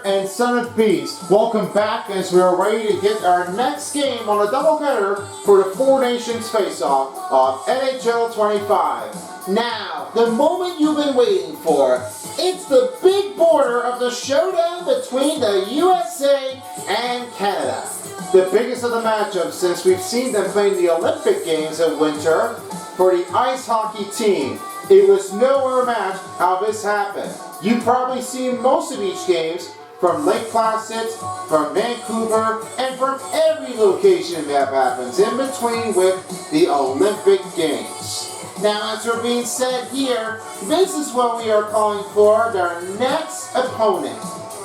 and Son of Beast, welcome back as we are ready to get our next game on a doubleheader for the Four Nations Faceoff of NHL 25. Now, the moment you've been waiting for. It's the big border of the showdown between the USA and Canada. The biggest of the matchups since we've seen them playing the Olympic Games of winter for the ice hockey team. It was nowhere match how this happened. You've probably seen most of each games from Lake Placid, from Vancouver, and from every location that happens in between with the Olympic Games. Now, as we're being said here, this is what we are calling for our next opponent.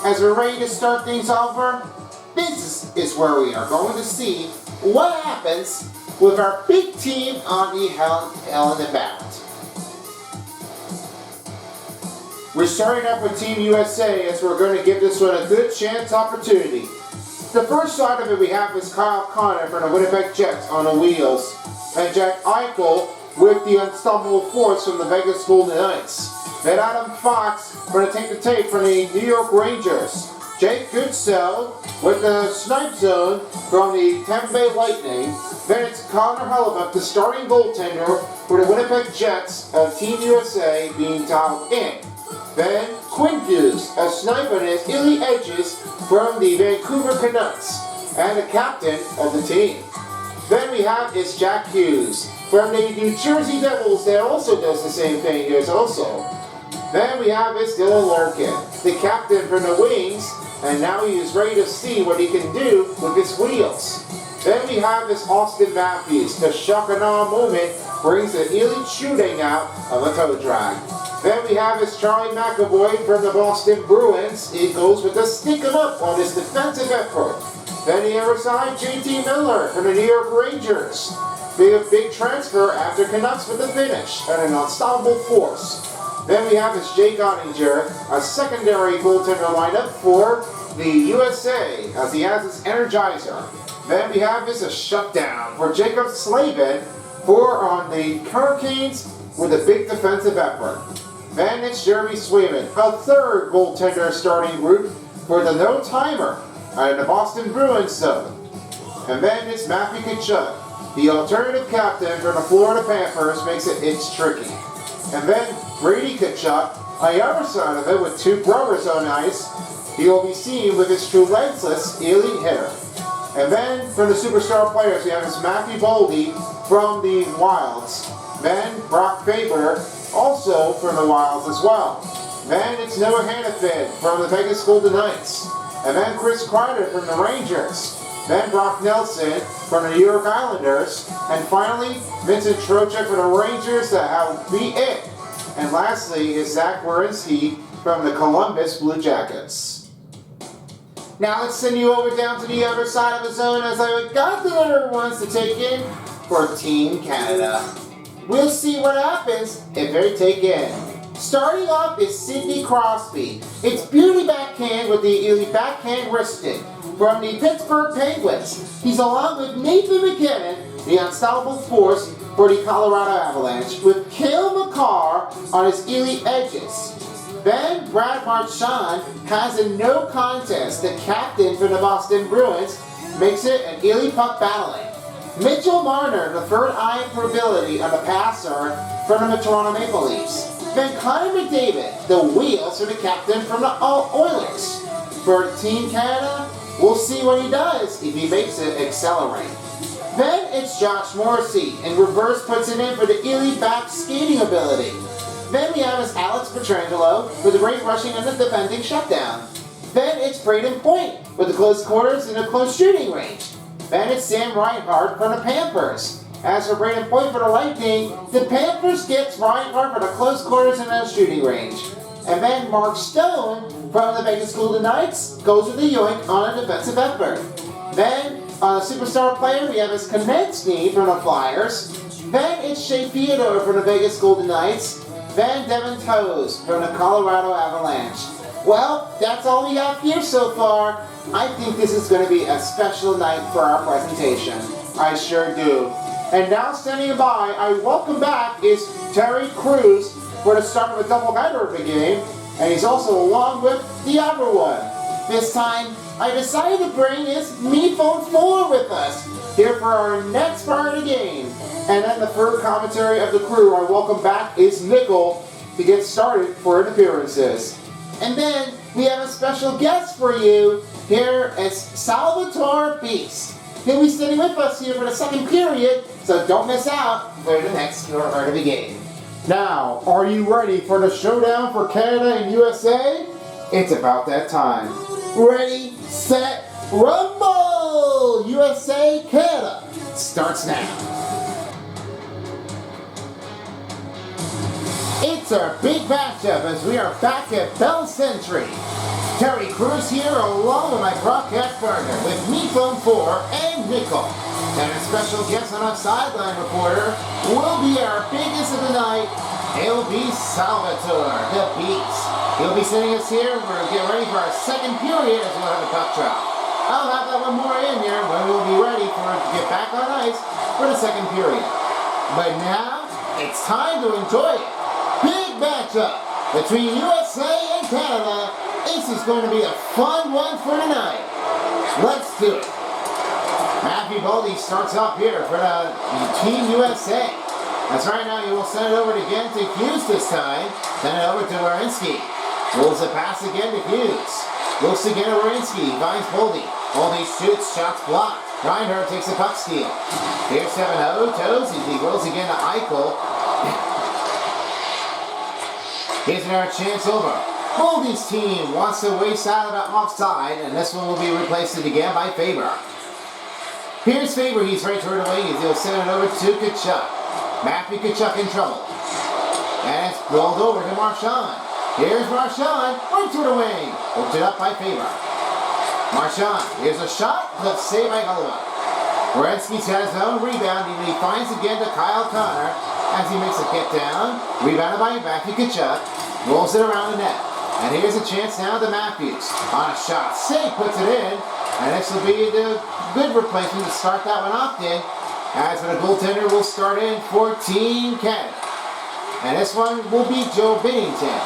As we're ready to start things over, this is where we are going to see what happens with our big team on the Hell in the Ballot. We're starting up with Team USA as we're going to give this one a good chance opportunity. The first side of it we have is Kyle Connor from the Winnipeg Jets on the wheels, and Jack Eichel with the unstoppable force from the Vegas Golden Knights. Then Adam Fox going to take the tape from the New York Rangers. Jake Goodsell with the snipe zone from the Tampa Bay Lightning. Then it's Connor Hellebuyck, the starting goaltender for the Winnipeg Jets of Team USA, being dialed in. Then Quintus, a sniper on his illy edges from the Vancouver Canucks, and the captain of the team. Then we have is Jack Hughes from the New Jersey Devils that also does the same thing here also. Then we have is Dylan Larkin, the captain from the Wings, and now he is ready to see what he can do with his wheels. Then we have is Austin Matthews. The shock and awe moment brings the elite shooting out of a toe drag. Then we have is Charlie McAvoy from the Boston Bruins. He goes with the stick him up on his defensive effort. Then the other side, JT Miller from the New York Rangers. Big transfer after Canucks with the finish and an unstoppable force. Then we have is Jake Ottinger, a secondary goaltender lineup for the USA as he has his Energizer. Then we have is a shutdown for Jacob Slavin for on the Hurricanes with a big defensive effort. Then it's Jeremy Swayman, a third goaltender starting group for the no-timer in the Boston Bruins zone. And then it's Matthew Tkachuk, the alternative captain for the Florida Panthers, makes it's tricky. And then Brady Tkachuk, on the other side of it with two brothers on ice, he will be seen with his true lensless elite hitter. And then from the superstar players, we have this Matthew Boldy from the Wilds. Then Brock Faber, also from the Wilds as well. Then it's Noah Hannafin from the Vegas Golden Knights. And then Chris Kreider from the Rangers. Then Brock Nelson from the New York Islanders. And finally, Vincent Trocheck from the Rangers. That'll be it. And lastly is Zach Werenski from the Columbus Blue Jackets. Now let's send you over down to the other side of the zone as I got the other ones to take in for Team Canada. We'll see what happens if they take in. Starting off is Sidney Crosby. It's beauty backhand with the elite backhand wristed from the Pittsburgh Penguins. He's along with Nathan McKinnon, the unstoppable force for the Colorado Avalanche, with Cale Makar on his elite edges. Then Brad Marchand has a no contest. The captain for the Boston Bruins makes it an elite puck battling. Mitchell Marner, the third eye for ability on the passer from the Toronto Maple Leafs. Then Connor McDavid, the wheels for the captain from the Oilers. For Team Canada, we'll see what he does if he makes it accelerate. Then it's Josh Morrissey, and reverse puts it in for the elite back skating ability. Then we have is Alex Pietrangelo with the great rushing and the defending shutdown. Then it's Braden Point with the close quarters and the close shooting range. Then it's Sam Reinhart from the Panthers. As for Braden Point for the Lightning, the Panthers gets Reinhart for the close quarters and the shooting range. And then Mark Stone from the Vegas Golden Knights goes with the yoink on a defensive effort. Then on a superstar player, we have is Konechny from the Flyers. Then it's Shea Theodore from the Vegas Golden Knights. Then Devin Toews from the Colorado Avalanche. Well, that's all we have here so far. I think this is going to be a special night for our presentation. I sure do. And now standing by, I welcome back is Terry Crews for the start of a doubleheader of the game. And he's also along with the other one. This time, I decided to bring his Me Phone 4 with us, here for our next part of the game. And then the third commentary of the crew I welcome back is Nickel to get started for appearances. And then we have a special guest for you. Here is Salvatore Beast. He'll be sitting with us here for the second period, so don't miss out for the next part of the game. Now, are you ready for the showdown for Canada and USA? It's about that time. Ready, set, rumble! USA, Canada starts now. It's our big matchup as we are back at Bell Century. Terry Cruz here along with my broadcast partner with Me Phone 4 and Nickel. And a special guest on our sideline reporter will be our biggest of the night. He'll be Salvatore, the Beast. He'll be sitting us here. We're getting ready for our second period as we'll have a puck drop. I'll have that one more in here when we'll be ready for it to get back on ice for the second period. But now, it's time to enjoy it. Big matchup between USA and Canada. This is going to be a fun one for tonight. Let's do it. Matthew Boldy starts off here for the Team USA. That's right, now you will send it over again to Hughes this time. Send it over to Wierenski. Rolls the pass again to Hughes. Looks again to Wierenski. Finds Boldy. Boldy shoots, shots blocked. Reinhardt takes the puck steal. Here's 7-0. Toes. He rolls again to Eichel. Here's another chance over. Boldy's team wants to waste out of the offside, and this one will be replaced again by Faber. Here's Faber, he's right toward the wing. He'll send it over to Kachuk. Matthew Kachuk in trouble. And it's rolled over to Marchand. Here's Marchand, right toward the wing. Hooked it up by Faber. Marchand, here's a shot, but saved by Galloway. Wierenski's got his own rebound, and he finds again to Kyle Connor as he makes a get down. Rebounded by Matthew Kachuk. Rolls it around the net. And here's a chance now to Matthews. On a shot, save, puts it in. And this will be the good replacement to start that one off in. As the goaltender will start in for Team Canada. And this one will be Joe Binnington.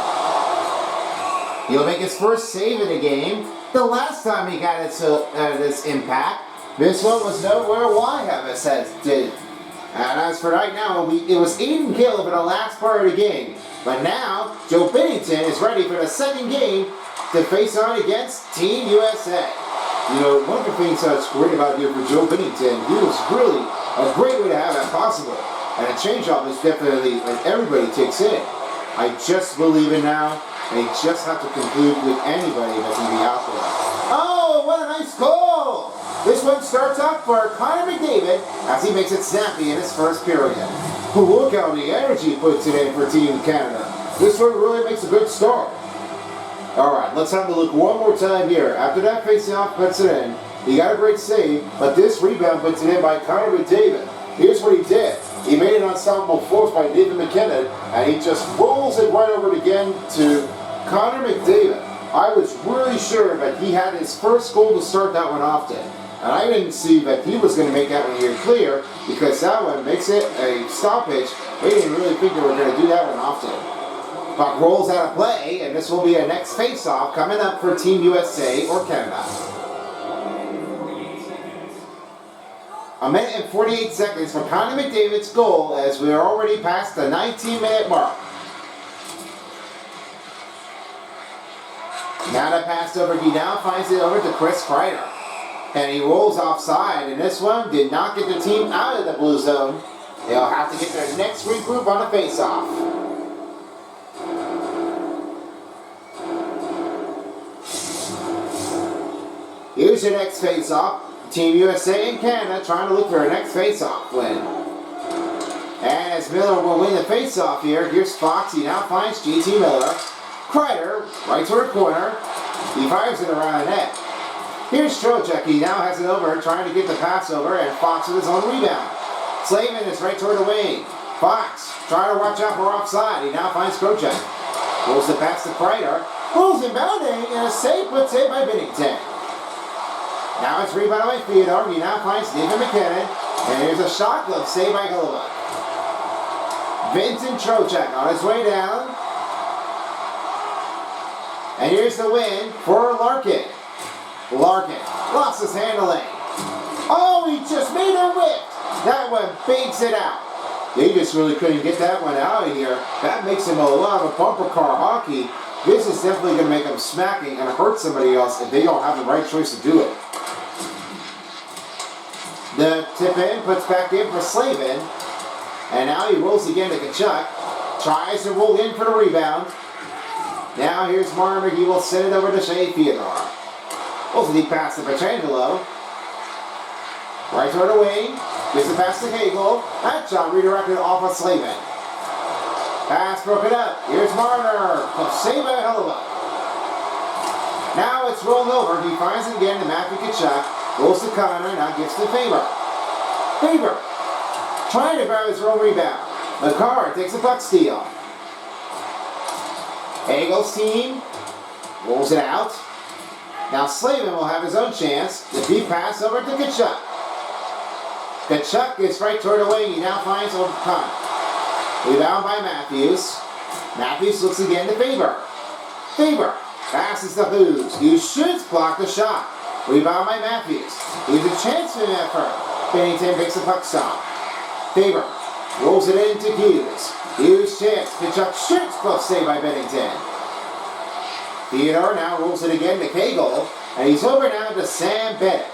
He'll make his first save of the game. The last time he got this impact, this one was nowhere Wyhavis did. And as for right now, it was even killed for the last part of the game. But now, Joe Binnington is ready for the second game to face on against Team USA. You know, one of the things that's great about here for Joe Binnington, he was really a great way to have that possible. And a change-off is definitely what everybody takes in. I just believe it now. They just have to conclude with anybody that can be out there. Oh, what a nice goal! This one starts off for Connor McDavid as he makes it snappy in his first period. Look how the energy puts it in for Team Canada. This one really makes a good start. Alright, let's have a look one more time here. After that Faceoff puts it in, he got a great save, but this rebound puts it in by Connor McDavid. Here's what he did. He made an unstoppable force by David McKinnon, and he just rolls it right over again to Connor McDavid. I was really sure that he had his first goal to start that one off to. And I didn't see that he was going to make that one here clear, because that one makes it a stoppage. We didn't really think they were going to do that one often. Puck rolls out of play, and this will be a next face-off coming up for Team USA or Canada. A minute and 48 seconds for Connor McDavid's goal as we are already past the 19-minute mark. Now the pass over, he now finds it over to Chris Kreider. And he rolls offside, and this one did not get the team out of the blue zone. They'll have to get their next regroup on a face-off. Here's your next face-off. Team USA and Canada trying to look for a next face-off win. And as Miller will win the face-off here, here's Fox. He now finds G.T. Miller. Kreider, right toward corner. He fires it around the net. Here's Trocheck. He now has it over, trying to get the pass over, and Fox with his own rebound. Slavin is right toward the wing. Fox trying to watch out for offside. He now finds Trocheck. Rolls the pass to Kreider. Pulls him bounding, and a save put saved by Binnington. Now it's rebounded by Theodore. He now finds David McKinnon. And here's a shot glove saved by Galloway. Vincent Trocheck on his way down. And here's the win for Larkin. Larkin lost his handling. Oh, he just made a whip. That one banks it out. They just really couldn't get that one out of here. That makes him a lot of bumper car hockey. This is definitely going to make him smacking and hurt somebody else if they don't have the right choice to do it. The tip in puts back in for Slavin. And now he rolls again to Tkachuk. Tries to roll in for the rebound. Now here's Marner. He will send it over to Shea Theodore. Pulls a deep pass to Petrangelo. Right toward the wing. Gives the pass to Hagel. That shot redirected off of Slavin. Pass broken up. Here's Marner. Save a hell of a. Now it's rolled over. He finds it again to Matthew Tkachuk. Rolls to Connor. Now gives to Faber. Faber trying to grab his own rebound. McCarr takes a puck steal. Hagel's team rolls it out. Now Slavin will have his own chance. The deep pass over to Tkachuk. Tkachuk gets right toward the wing. He now finds over Connor. Rebound by Matthews. Matthews looks again to Faber. Faber passes to Hughes. Hughes shoots, block the shot. Rebound by Matthews. He's a chance for that effort. Bennington picks the puck stop. Faber rolls it into Hughes. Hughes chance. Tkachuk shoots, close save by Bennington. Theodore now rolls it again to Kegel. And he's over now to Sam Bennett.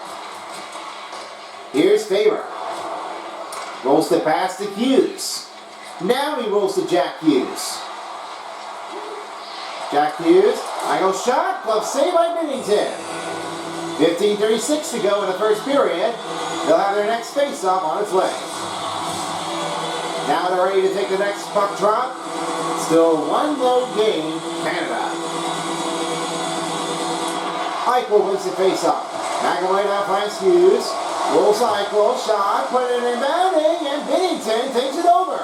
Here's Faber. Rolls the pass to Hughes. Now he rolls to Jack Hughes. Jack Hughes. Angle shot. Glove save by Bennington. 15:36 to go in the first period. They'll have their next face-off on its way. Now they're ready to take the next puck drop. Still one low game, Canada. Eichel wins the face-off. McAvoy now finds Hughes. Rolls Eichel, shot, put it in bounding, and Bennington takes it over.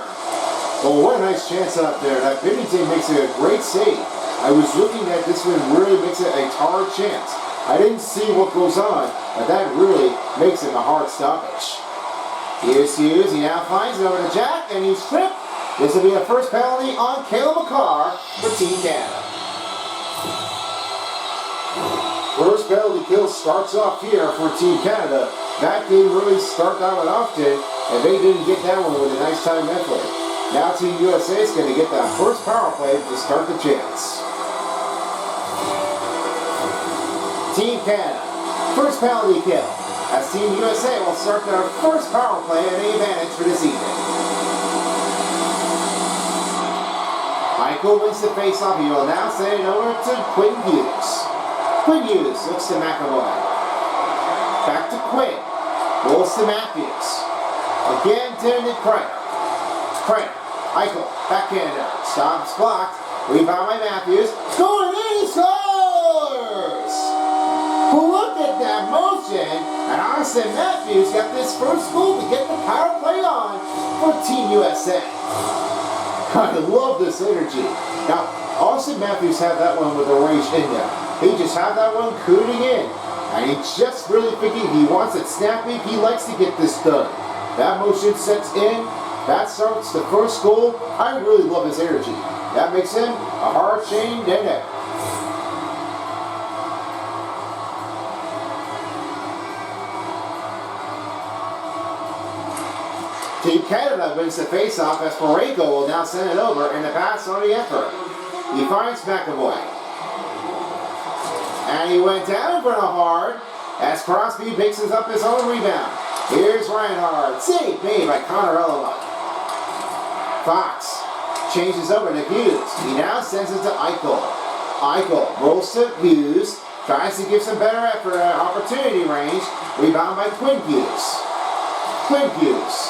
Oh, what a nice chance out there. That Bennington makes it a great save. I was looking at this one, really makes it a hard chance. I didn't see what goes on, but that really makes it a hard stoppage. Here's Hughes. He now finds it over to Jack, and he's tripped. This will be a first penalty on Caleb McCarr for Team Canada. First penalty kill starts off here for Team Canada. That didn't really start that one often, and they didn't get that one with a nice time effort. Now Team USA is going to get that first power play to start the chance. Team Canada, first penalty kill, as Team USA will start their first power play at an advantage for this evening. Eichel wins the face-off. He will now send it over to Quinn Hughes. Quinn Hughes looks to McAvoy. Back to Quinn. Rolls to Matthews. Again to Kreider. Kreider. Eichel. Backhander. Stops blocked. Rebound by Matthews. Going in, he scores! Look at that motion. And Austin Matthews got this first goal to get the power play on for Team USA. I love this energy. Now, Austin Matthews had that one with a rage in there. He just had that one cooling in. And he just really thinking he wants it snappy. He likes to get this done. That motion sets in. That starts the first goal. I really love his energy. That makes him a hard chain net. Team Canada wins the face-off as Pareko will now send it over and the pass on the effort. He finds McAvoy. And he went down in front of Hard as Crosby picks up his own rebound. Here's Reinhard. Save made by Connor Elliott. Fox changes over to Hughes. He now sends it to Eichel. Eichel rolls to Hughes. Tries to give some better effort at opportunity range. Rebound by Quinn Hughes. Quinn Hughes.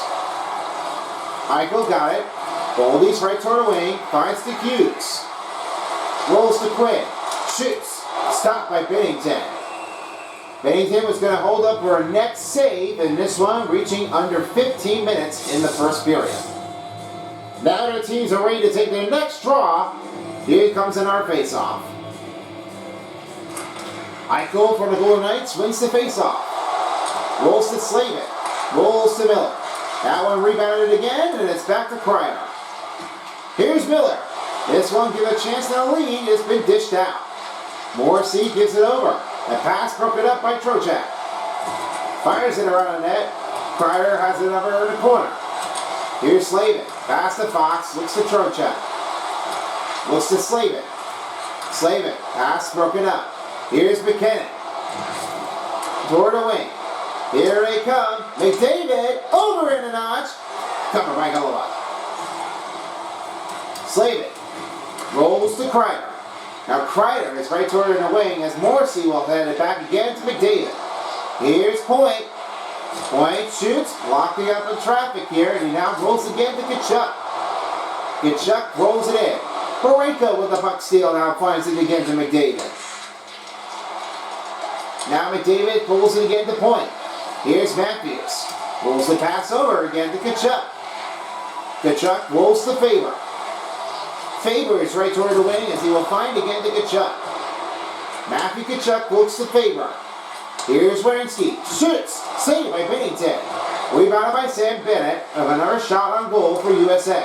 Eichel got it. Boldy's right toward the wing. Finds to Hughes. Rolls to Quinn. Shoots. Stopped by Bennington. Bennington was going to hold up for a next save in this one, reaching under 15 minutes in the first period. Now their teams are ready to take their next draw. Here comes another face-off. Eichel for the Golden Knights wins the face-off. Rolls to Slavin. Rolls to Miller. That one rebounded again, and it's back to Kreider. Here's Miller. This one gives a chance to lead. It's been dished out. Morrissey gives it over. The pass broken up by Trocheck. Fires it around the net. Kreider has it over in the corner. Here's Slavin. Pass to Fox. Looks to Trocheck. Looks to Slavin. Slavin. Pass broken up. Here's McKinnon. Toward the wing. Here they come. McDavid over in a notch. Covered by Golova. Slavin rolls to Kreider. Now Kreider is right toward in the wing as Morrissey will hand it back again to McDavid. Here's Point. Point shoots, blocking up in traffic here, and he now rolls again to Tkachuk. Tkachuk rolls it in. Barenko with the puck steal now finds it again to McDavid. Now McDavid pulls it again to Point. Here's Matthews. Rolls the pass over again to Tkachuk. Tkachuk rolls to Faber. Faber is right toward the wing as he will find again to Tkachuk. Matthew Tkachuk looks to Faber. Here's Werenski. Shoots. Saved by Bennington. Rebounded by Sam Bennett of another shot on goal for USA.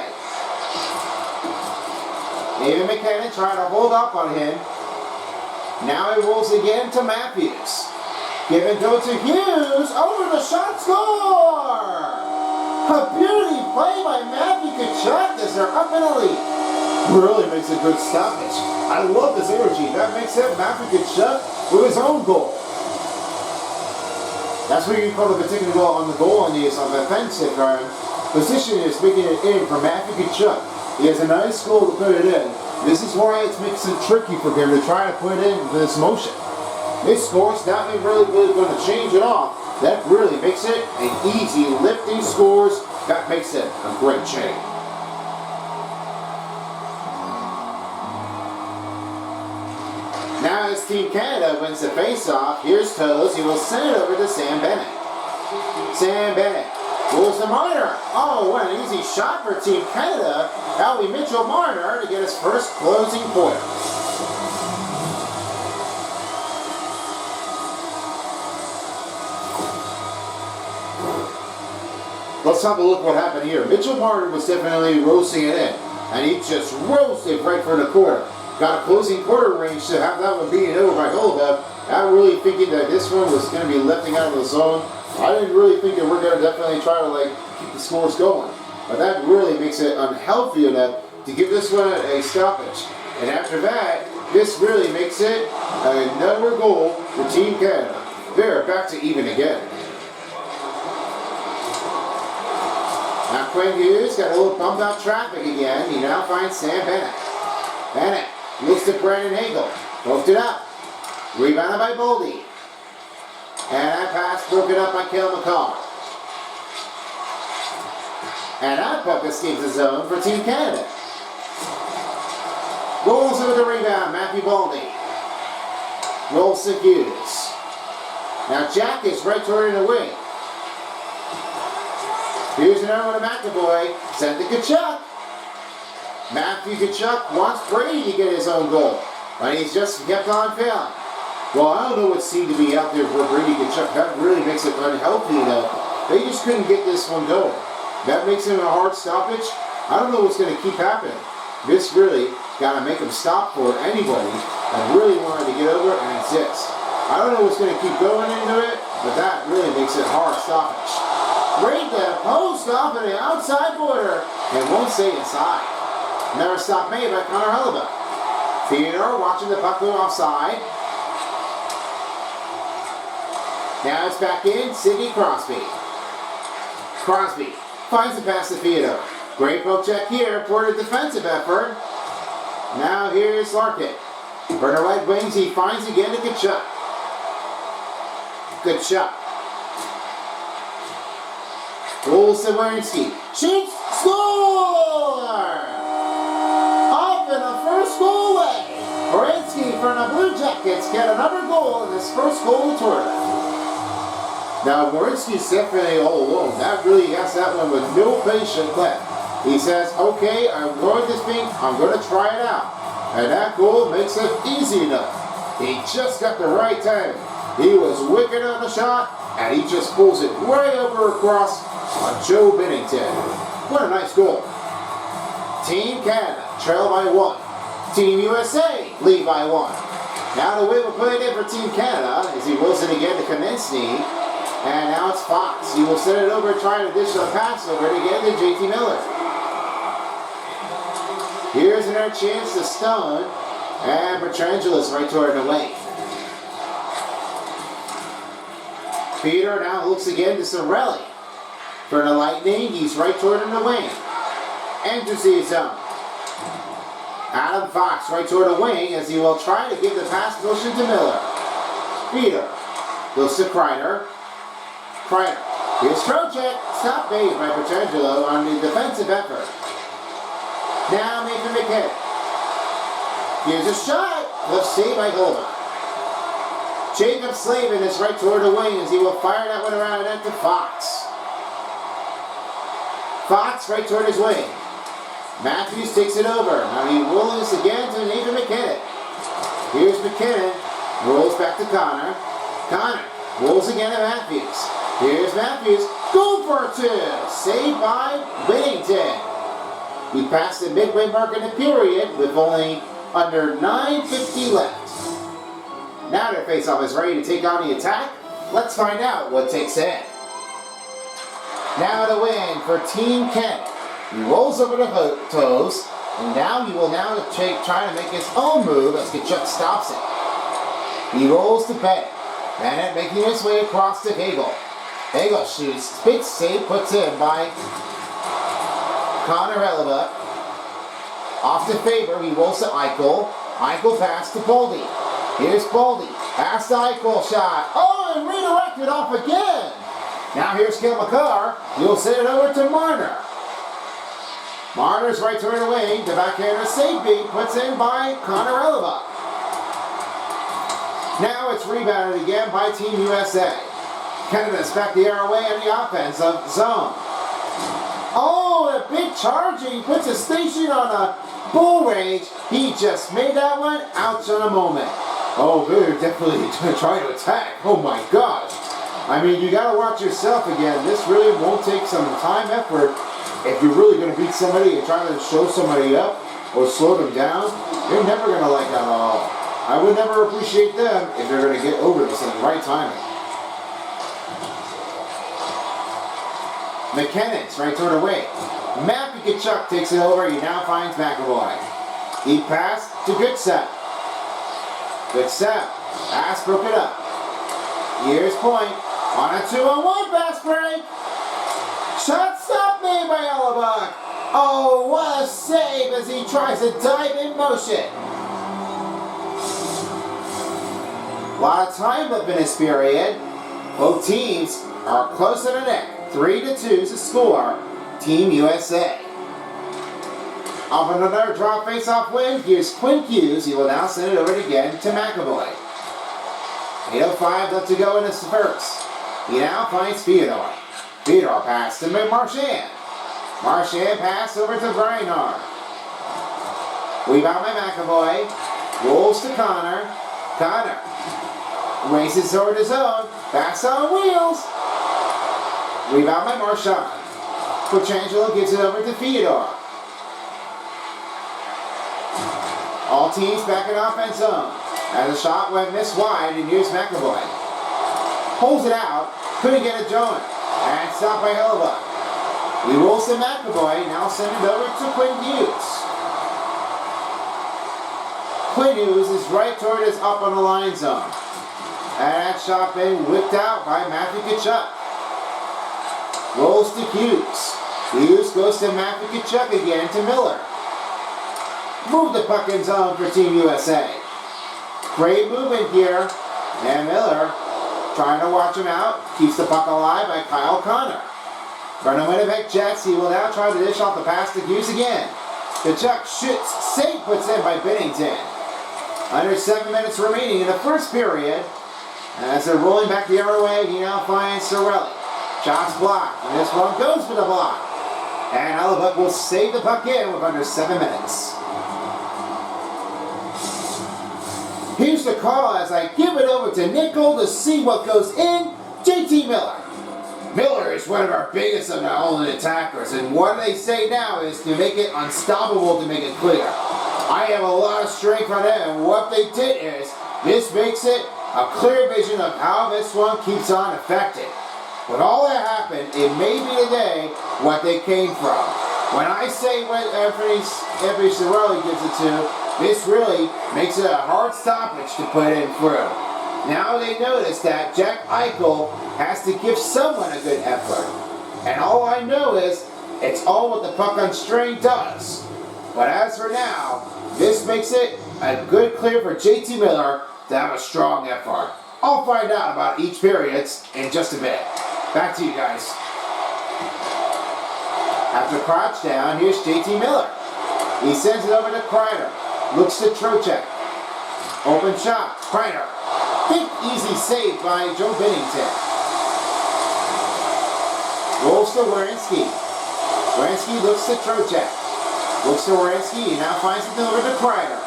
David McKinnon trying to hold up on him. Now he rolls again to Matthews. Give and go to Hughes. Over the shot, score! A beauty play by Matthew Tkachuk as they're up in the lead. Really makes a good stoppage. I love this energy. That makes it Matthew Tkachuk with his own goal. That's what you call the particular goal on the goal on the offensive position is making it in for Matthew Tkachuk. He has a nice goal to put it in. This is why it makes it tricky for him to try to put in this motion. This score's not really going to change it off. That really makes it an easy lifting scores. That makes it a great change. Now as Team Canada wins the face-off, here's Toes. He will send it over to Sam Bennett. Sam Bennett pulls to Marner. Oh, what an easy shot for Team Canada. Howie Mitchell-Marner to get his first closing point. Let's have a look what happened here. Mitchell-Marner was definitely roasting it in, and he just roasted right for the corner. Got a closing quarter range to have that one beaten over by Golova. I'm really thinking that this one was going to be lifting out of the zone. I didn't really think that we're going to definitely try to keep the scores going. But that really makes it unhealthy enough to give this one a stoppage. And after that, this really makes it another goal for Team Canada. They're back to even again. Now Quinn Hughes got a little bumped out traffic again. He now finds Sam Bennett. Bennett looks to Brandon Hagel. Poked it up. Rebounded by Boldy. And that pass broken up by Cale McCall. And that puck escapes the zone for Team Canada. Rolls with the rebound, Matthew Boldy. Rolls to Hughes. Now Jack is right toward the wing. Here's another one to McAvoy. Sent to Tkachuk. Matthew Tkachuk wants Brady to get his own goal. But he's just kept on failing. Well, I don't know what seemed to be out there for Brady Tkachuk. That really makes it unhealthy though. They just couldn't get this one going. That makes him a hard stoppage. I don't know what's going to keep happening. This really got to make him stop for anybody that really wanted to get over and insist. I don't know what's going to keep going into it, but that really makes it hard stoppage. Great post off of the outside border and won't stay inside. Another stop made by Connor Hellebuyck. Theodore watching the puck go offside. Now it's back in, Sidney Crosby. Crosby finds the pass to Theodore. Great poke check here for the defensive effort. Now here's Larkin. For the right wings, he finds again to Tkachuk. Good shot. Rolls to Werenski. Shoots, score! Off in the first goal way. Werenski for the Blue Jackets get another goal in his first goal of the tournament. Now Werenski's definitely all alone. That really has that one with no patience left. He says, okay, I'm going this thing, I'm going to try it out. And that goal makes it easy enough. He just got the right time. He was wicked on the shot, and he just pulls it right over across on Joe Bennington. What a nice goal. Team Canada trail by 1. Team USA lead by 1. Now the win will put it in for Team Canada as he rolls it again to Kaminsky. And now it's Fox. He will send it over, try an additional pass over to get to JT Miller. Here's another chance to Stone. And Petrangelo's right toward the wing. Peter now looks again to Sorelli. For the Lightning, he's right toward him the wing. Enters the zone. Adam Fox right toward the wing as he will try to give the pass motion to Miller. Peter goes to Kreider. Kreider. Here's Trocheck. Stop made by Petrangelo on the defensive effort. Now Nathan McKinnon. Here's a shot. Left save by Goldberg. Jacob Slavin is right toward the wing as he will fire that one around net to Fox. Fox right toward his wing. Matthews takes it over. Now he rolls again to Nathan McKinnon. Here's McKinnon. Rolls back to Connor. Connor rolls again to Matthews. Here's Matthews. Goal for two. Saved by Whittington. We passed the midway mark in the period with only under 9:50 left. Now their faceoff is ready to take on the attack. Let's find out what takes it. Now the win for Team Canada. He rolls over the toes, and now he will try to make his own move as Tkachuk stops it. He rolls to Bennett. Bennett making his way across to Hagel. Hagel shoots. Big save puts in by Connor Hellebuck. Off to Faber, he rolls to Eichel. Eichel pass to Boldy. Here's Boldy. Pass to Eichel shot. Oh, and redirected off again. Now here's Cale Makar. He'll send it over to Marner. Marner's right toward the wing. The backhander safety puts in by Connor Hellebuck. Now it's rebounded again by Team USA. Canada's back the arrow away in the offensive zone. Oh, a big charging puts a station on a bull range. He just made that one. Ouch on a moment. Oh, they're definitely trying to attack. Oh my gosh. I mean, you gotta watch yourself again. This really won't take some time, effort. If you're really gonna beat somebody and try to show somebody up or slow them down, you're never gonna like that at all. I would never appreciate them if they're gonna get over this at the right timing. McKinnon's right toward the wing. Matthew Tkachuk takes it over. He now finds McAvoy. He passed to Goodsell. Goodsell. Pass broke it up. Here's Point. On a 2-on-1 fast break. Shot stop made by Hellebuck. Oh, what a save as he tries to dive in motion. A lot of time left in this period. Both teams are close to the net. 3-2 is the score. Team USA. Off another draw face-off win, here's Quinn Hughes. He will now send it over again to McAvoy. 8:05 left to go in this first. He now finds Theodore. Theodore pass to Marchand. Marchand pass over to Reinhart. Rebound by McAvoy. Rolls to Connor. Connor races toward his own. Pass on wheels. Rebound by Marchand. Petrangelo gives it over to Theodore. All teams back in offense zone. As a shot went missed wide, and here's McAvoy. Pulls it out, couldn't get it going. And stopped by Hellebuck. He rolls to McAvoy, now send it over to Quinn Hughes. Quinn Hughes is right toward his up on the line zone. And that shot been whipped out by Matthew Tkachuk. Rolls to Hughes. Hughes goes to Matthew Tkachuk again to Miller. Move the puck in zone for Team USA. Great movement here. And Miller trying to watch him out. Keeps the puck alive by Kyle Connor. From the Winnipeg Jets, he will now try to dish off the pass to Hughes again. Tkachuk shoots. Save puts in by Binnington. Under 7 minutes remaining in the first period. As they're rolling back the other way, he now finds Sorelli. Shots blocked. And this one goes for the block. And Hellebuck will save the puck in with under 7 minutes. Here's the call as I give it over to Nickel to see what goes in. JT Miller. Miller is one of our biggest of our all attackers, and what they say now is to make it unstoppable, to make it clear. I have a lot of strength on them. And what they did is, this makes it a clear vision of how this one keeps on affected. With all that happened, it may be today what they came from. When I say what Anthony Cirelli gives it to, this really makes it a hard stoppage to put in through. Now they notice that Jack Eichel has to give someone a good effort. And all I know is, it's all what the puck on string does. But as for now, this makes it a good clear for JT Miller to have a strong effort. I'll find out about each period in just a bit. Back to you guys. After crouch down, here's JT Miller. He sends it over to Kreider. Looks to Trocheck. Open shot. Kreider. Big easy save by Joe Binnington. Rolls to Werenski. Werenski looks to Trocheck. Looks to Werenski. He now finds it over to Kreider.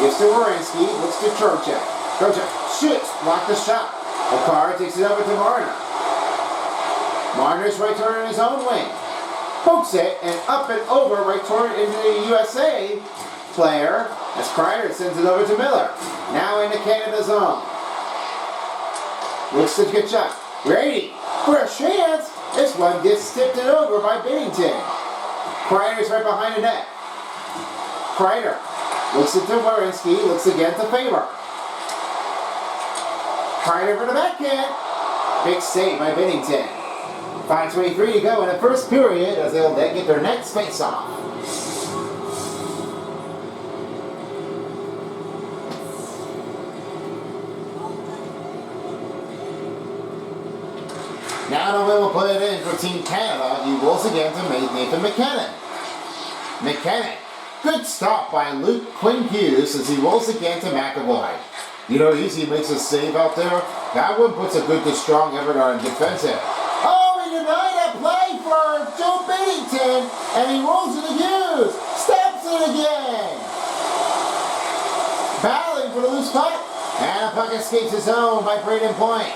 Gives to Werenski. Looks to Trocheck. Trocheck shoots. Block the shot. O'Carr takes it over to Marner. Marner's right toward in his own wing. Pokes it and up and over right toward into the USA player as Kreider sends it over to Miller. Now into Canada zone. Looks to get shot. Brady for a chance. This one gets tipped it over by Binnington. Kreider's right behind the net. Kreider looks at Werenski. Looks again to Faber. Kreider for the backhand. Big save by Binnington. 5:23 to go in the first period as they'll then get their next face-off. Now the will put it in for Team Canada. He rolls again to Nathan McKinnon. McKinnon. Good stop by Luke Quinn Hughes as he rolls again to McAvoy. You know, easy makes a save out there. That one puts a good to strong effort on defensive. Oh, he denied that play for Joe Binnington, and he rolls it to Hughes. Steps it again. Battling for the loose puck, and the puck escapes his own by Braden Point.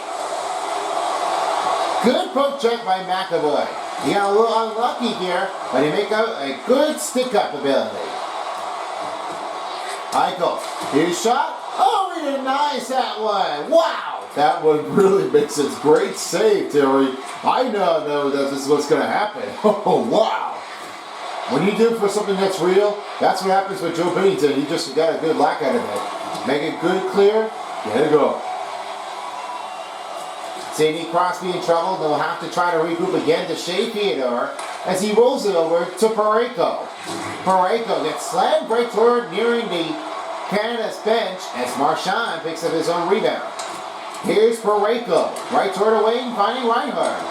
Good poke check by McAvoy. He got a little unlucky here, but he made a good stick-up ability. Eichel, here's shot. Oh, he denies that one. Wow. That one really makes a great save, Terry. I now know that this is what's going to happen. Oh, wow. When you do it for something that's real, that's what happens with Joe Binnington. He just got a good lack out of it. Make it good, clear, get it go. Sidney Crosby in trouble. They'll have to try to regroup again to Shea Theodore as he rolls it over to Parayko. Parayko gets slammed right toward nearing the Canada's bench as Marchand picks up his own rebound. Here's Parayko, right toward the wing, finding Reinhardt.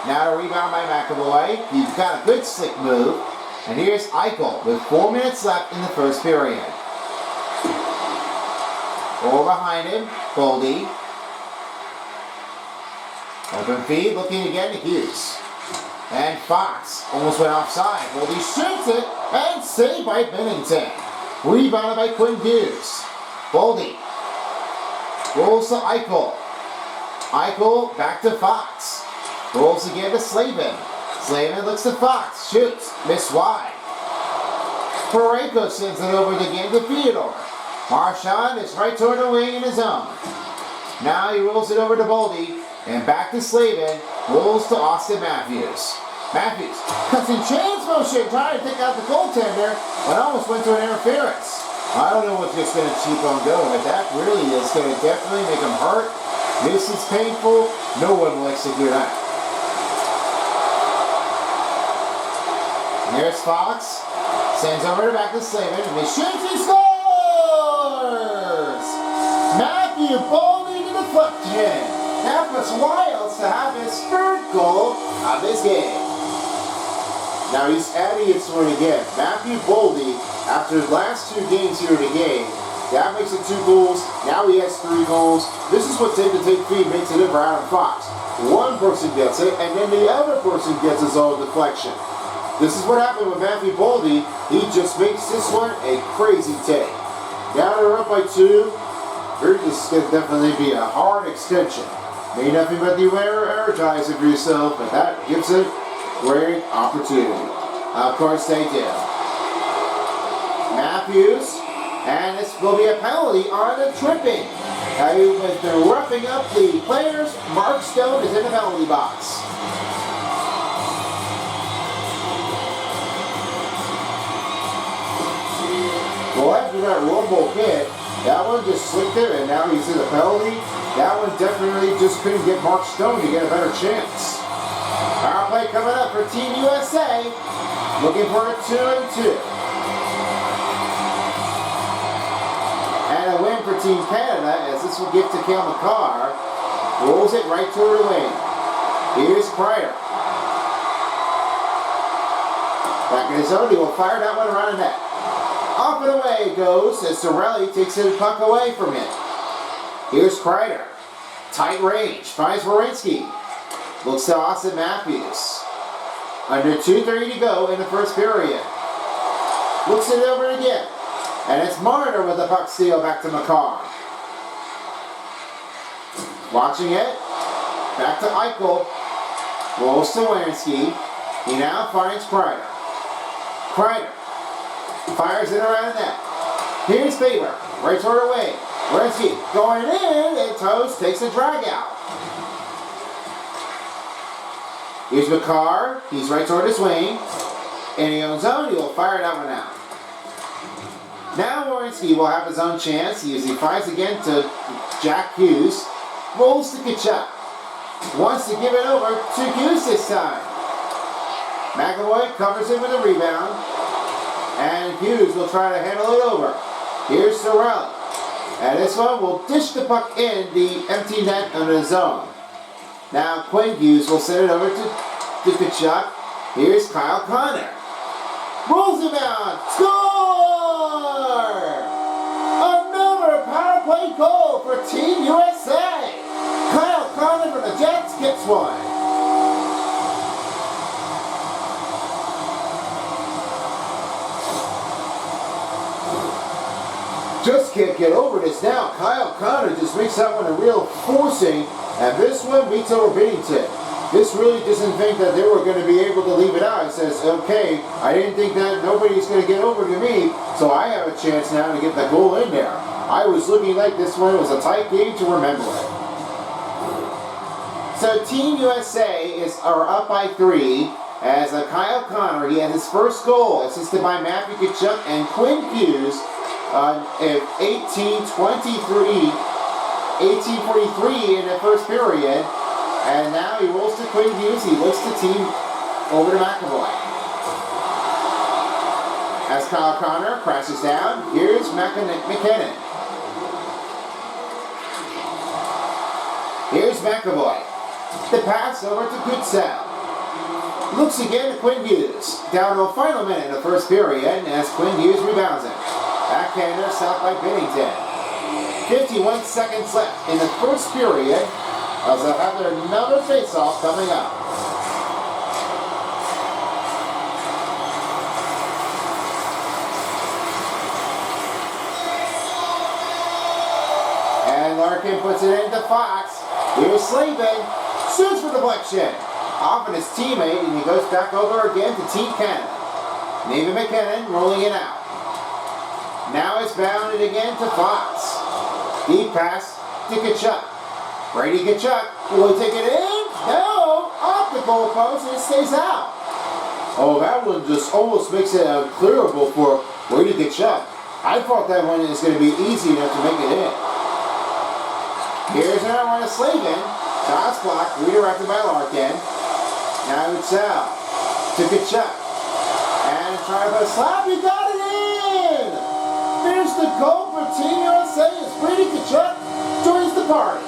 Now the rebound by McAvoy. He's got a good slick move. And here's Eichel with 4 minutes left in the first period. Over behind him, Goldie. Open feed, looking again to Hughes. And Fox almost went offside. Goldie shoots it and saved by Binnington. Rebounded by Quinn Hughes. Goldie rolls to Eichel. Eichel back to Fox. Rolls again to Slavin. Slavin looks to Fox. Shoots. Missed wide. Parayko sends it over again to Theodore. Marchand is right toward the wing in his own. Now he rolls it over to Boldy. And back to Slavin. Rolls to Austin Matthews. Matthews cuts in chance motion, trying to take out the goaltender, but almost went to an interference. I don't know what's just going to keep on going, but that really is going to definitely make him hurt. This is painful. No one likes to hear that. Here's Fox. Sends over to back to Slavin, and he shoots, he scores! Matthew Boldy to the deflection. That was Wilds to have his third goal of his game. Now he's adding it to it again. Matthew Boldy, after his last 2 games here in the game, that makes it 2 goals. Now he has 3 goals. This is what take-to-take feed makes it in for Adam Fox. One person gets it, and then the other person gets his own deflection. This is what happened with Matthew Boldy. He just makes this one a crazy take. Now they're up by 2. This is going to definitely be a hard extension. Made nothing but the advertising for yourself, but that gives it great opportunity. Of course they do. Matthews, and this will be a penalty on the tripping. With the roughing up the players, Mark Stone is in the penalty box. Well, after that rumble hit, that one just slipped there, and now he's in the penalty. That one definitely just couldn't get Mark Stone to get a better chance. Power play coming up for Team USA. Looking for a 2-2. And a win for Team Canada, as this will give to Cale Makar. Rolls it right toward the wing. Here's Kreider. Back in his zone, he will fire that one around the net. Off and away it goes as Sorelli takes the puck away from him. Here's Kreider. Tight range. Finds Werenski. Looks to Austin Matthews. Under 2:30 to go in the first period. Looks it over again. And it's Marner with the puck steal back to Makar. Watching it. Back to Eichel. Rolls to Werenski. He now finds Kreider. Kreider fires it around the net. Here's Faber. Right toward the wing. Werenski going in, and Toast takes a drag out. Here's Makar. He's right toward his wing. In his own zone, he will fire that one out. Now Werenski will have his own chance. He fires again to Jack Hughes. Rolls to Tkachuk. Wants to give it over to Hughes this time. McAvoy covers him with a rebound. And Hughes will try to handle it over. Here's Sorelli. And this one will dish the puck in the empty net of the zone. Now Quinn Hughes will send it over to Tkachuk. Here's Kyle Connor. Rolls him out. Score! Another power play goal for Team USA. Kyle Connor for the Jets gets one. Just can't get over this now. Kyle Connor just makes that one a real forcing. And this one beats over Binnington. This really doesn't think that they were going to be able to leave it out. It says, okay, I didn't think that nobody's going to get over to me, so I have a chance now to get the goal in there. I was looking like this one was a tight game to remember it. So Team USA are up by 3 as Kyle Connor, he had his first goal assisted by Matthew Tkachuk and Quinn Hughes on 18:43 in the first period. And now he rolls to Quinn Hughes. He looks to team over to McAvoy. As Kyle Connor crashes down, here's McKinnon. Here's McAvoy. The pass over to Goodsell. Looks again to Quinn Hughes. Down to a final minute in the first period as Quinn Hughes rebounds it. Backhander south by Binnington. 51 seconds left in the first period. As they'll have another face-off coming up. And Larkin puts it into Fox. Here's Slavin. Shoots for deflection. Off of his teammate, and he goes back over again to Team Canada. Nathan McKinnon rolling it out. Now it's bounded again to Fox. Deep pass to Tkachuk. Brady Tkachuk, will he take it in? No! Off the goalpost and it stays out. Oh, that one just almost makes it clearable for Brady Tkachuk. I thought that one is going to be easy enough to make it in. Here's another one to Slavin. Shots blocked, redirected by Larkin. Now it's out to Tkachuk. And try to put a slap, he got it in! There's the goal for Team USA as Brady Tkachuk joins the party.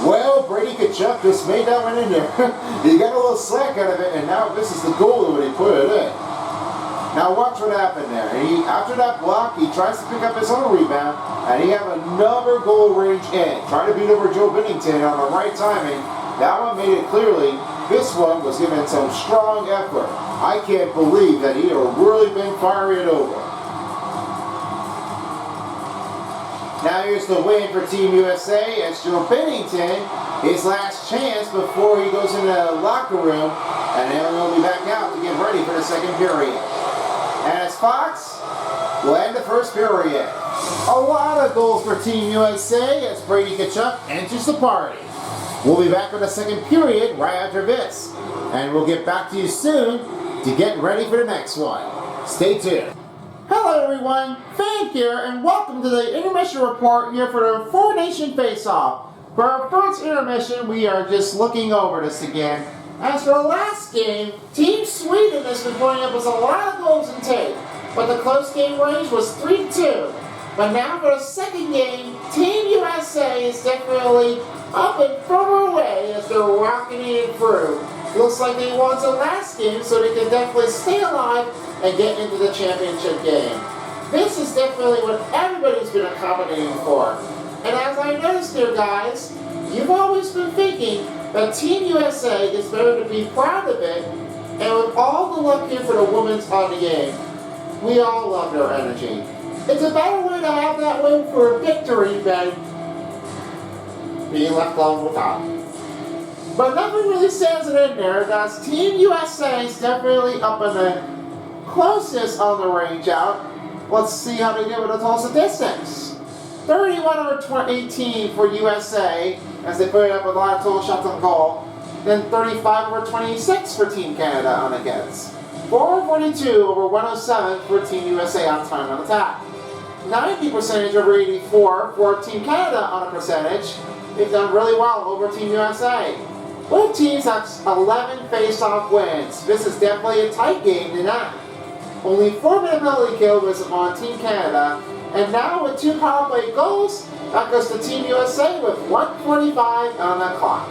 Well, Brady Tkachuk just made that one in there. He got a little slack out of it, and now this is the goal when he put it in. Now watch what happened there. After that block, he tries to pick up his own rebound, and he have another goal range in. Trying to beat over Joe Binnington on the right timing. That one made it clearly. This one was given some strong effort. I can't believe that he had really been firing it over. Now here's the win for Team USA as Joe Bennington, his last chance before he goes into the locker room, and then he'll be back out to get ready for the second period. And as Fox will end the first period. A lot of goals for Team USA as Brady Tkachuk enters the party. We'll be back with the second period right after this, and we'll get back to you soon to get ready for the next one. Stay tuned. Hello everyone, Fan here, and welcome to the intermission report here for the Four Nation Faceoff. For our first intermission, we are just looking over this again. As for the last game, Team Sweden has been putting up with a lot of goals and tape, but the close game range was 3-2. But now for the second game, Team USA is definitely up and further away as they're rocketing it through. Looks like they won the last game, so they can definitely stay alive and get into the championship game. This is definitely what everybody's been accommodating for. And as I noticed here, guys, you've always been thinking that Team USA is better to be proud of it, and with all the luck here for the women's hockey game, we all love their energy. It's a better way to have that win for a victory than being left alone without. But nothing really stands it in there, as Team USA is definitely up in the closest on the range out. Let's see how they do with the total statistics. 31/18 for USA, as they put it up with a lot of total shots on goal. Then 35/26 for Team Canada on against. 442/107 for Team USA on time on attack. 90%/84 for Team Canada on a percentage. They've done really well over Team USA. Both teams have 11 face-off wins. This is definitely a tight game tonight. Only 4-minute penalty kill was on Team Canada, and now with 2 power play goals, that goes to Team USA with 1:45 on the clock.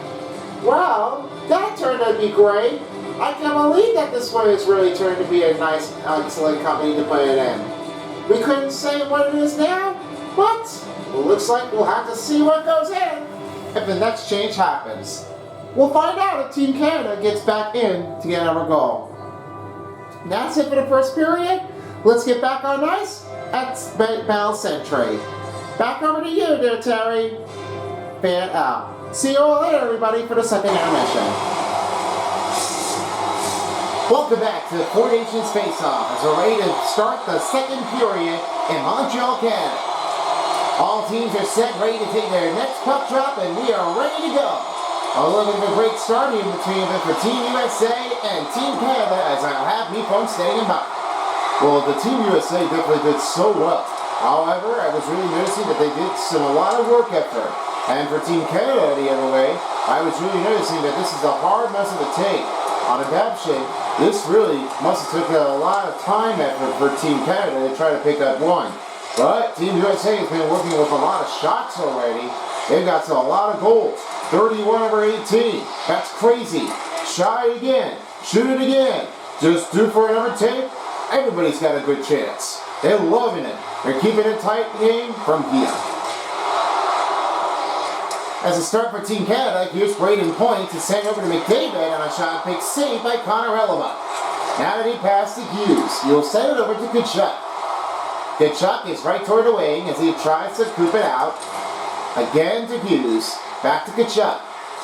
Well, that turned out to be great. I can't believe that this one has really turned to be a nice, excellent company to put it in. We couldn't say what it is now, but it looks like we'll have to see what goes in if the next change happens. We'll find out if Team Canada gets back in to get another goal. That's it for the first period. Let's get back on ice at Battle Century. Back over to you there, Terry. Fan out. See you all later, everybody, for the second intermission. Welcome back to the Four Nations Face-Off as we're ready to start the second period in Montreal, Canada. All teams are set, ready to take their next puck drop, and we are ready to go. Looking for a great start in between for Team USA and Team Canada, as I'll have me folks standing by. Well, the Team USA definitely did so well. However, I was really noticing that they did a lot of work effort. And for Team Canada the other way, I was really noticing that this is a hard muscle to take. On adaptation, this really must have taken a lot of time effort for Team Canada to try to pick up one. But Team USA has been working with a lot of shots already. They've got a lot of goals. 31/18. That's crazy. Shy again. Shoot it again. Just do for another tape. Everybody's got a good chance. They're loving it. They're keeping it tight game from here. As a start for Team Canada, here's Braden Point to send over to McDavid on a shot pick saved by Connor Hellebuck. Now that he passed to Hughes, he'll send it over to Tkachuk. Tkachuk is right toward the wing as he tries to coop it out. Again to Hughes. Back to Tkachuk.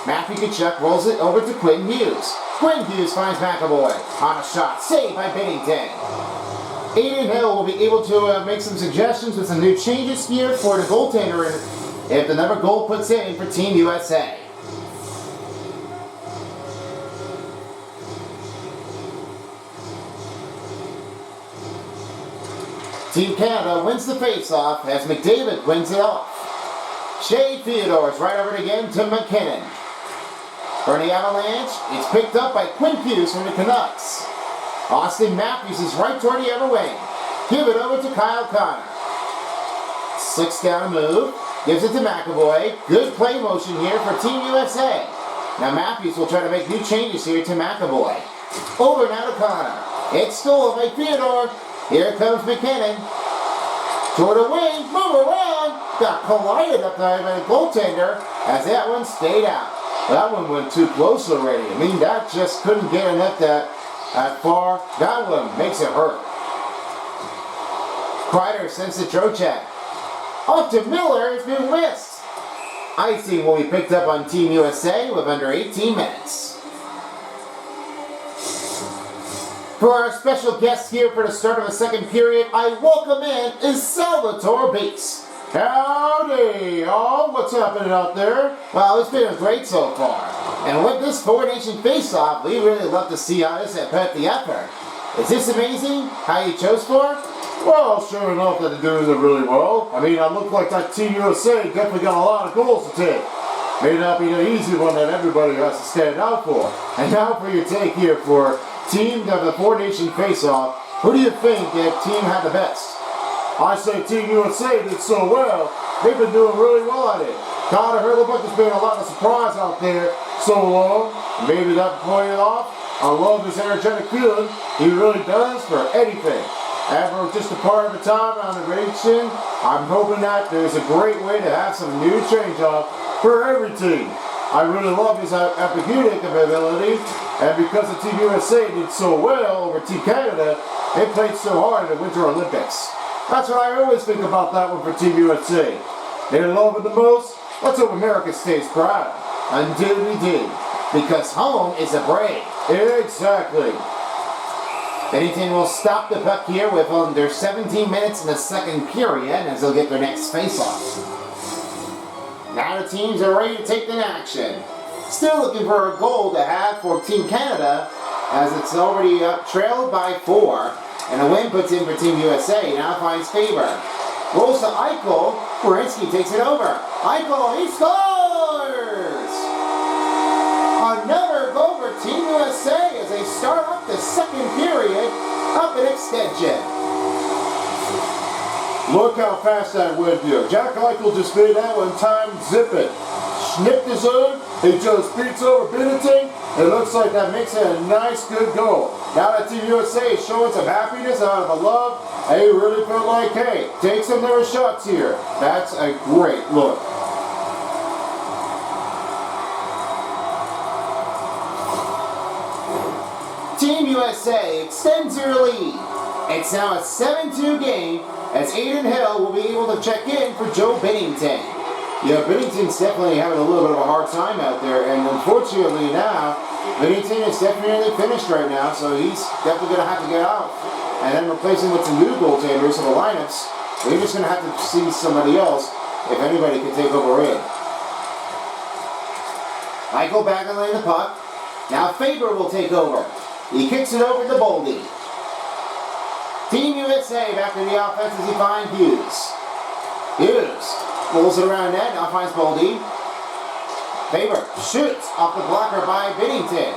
Matthew Tkachuk rolls it over to Quinn Hughes. Quinn Hughes finds McAvoy on a shot saved by Bennington. Aiden Hill will be able to make some suggestions with some new changes here for the goaltender if the number goal puts in for Team USA. Team Canada wins the face-off as McDavid wins it off. Shea Theodore's right over it again to McKinnon. For the Avalanche, it's picked up by Quinn Hughes from the Canucks. Austin Matthews is right toward the other wing. Give it over to Kyle Connor. 6 down move. Gives it to McAvoy. Good play motion here for Team USA. Now Matthews will try to make new changes here to McAvoy. Over now to Connor. It's stolen by Theodore. Here comes McKinnon. Toward the wing. Move around. Got collided up there by the goaltender as that one stayed out. That one went too close already. I mean, that just couldn't get enough that far. That one makes it hurt. Kreider sends to Trocheck. Off to Miller, it's been missed. Icing will be picked up on Team USA with under 18 minutes. For our special guest here for the start of the second period, I welcome in Salvatore Bates. Howdy, all. What's happening out there? Well, it's been great so far. And with this four-nation face-off, we really love to see how this had put the effort. Is this amazing? How you chose for? Well, sure enough that they're doing it really well. I mean, I look like that Team USA definitely got a lot of goals to take. May not be the easy one that everybody has to stand out for. And now for your take here for Team of the four-nation face-off. Who do you think that team had the best? I say Team USA did so well. They've been doing really well at it. Connor Hurlbut has been a lot of surprise out there so long. Maybe that pointed off. I love his energetic feeling. He really does for anything. After just a part of the time on the racing, I'm hoping that there's a great way to have some new change-up for every team. I really love his athletic ability, and because the Team USA did so well over Team Canada, they played so hard in the Winter Olympics. That's what I always think about that one for Team USA. They love it the most. Let's hope America stays proud. Until we do. Because home is a brave. Exactly. Bennington will stop the puck here with under 17 minutes in the second period as they'll get their next face-off. Now the teams are ready to take the action. Still looking for a goal to have for Team Canada as it's already trailed by 4. And a win puts in for Team USA. Now finds Faber. Rolls to Eichel. Werenski takes it over. Eichel, he scores! Another goal for Team USA as they start up the second period up in extension. Look how fast that went here. Jack Eichel just made that one time zip it. Snipped his own. He just beats over Binnington. It looks like that makes it a nice, good goal. Now that Team USA is showing some happiness out of the love, they really feel like, hey, take some of their shots here. That's a great look. Team USA extends their lead. It's now a 7-2 game as Aiden Hill will be able to check in for Joe Binnington. Yeah, Binnington's definitely having a little bit of a hard time out there, and unfortunately now, Binnington is definitely finished right now, so he's definitely going to have to get out. And then replace him with some new goaltenders in the lineups. We're just going to have to see somebody else, if anybody can take over in. Eichel back and laying the puck. Now Faber will take over. He kicks it over to Boldy. Team USA back in the offense as he finds Hughes. Hughes rolls it around net, now finds Boldy. Faber shoots off the blocker by Binnington.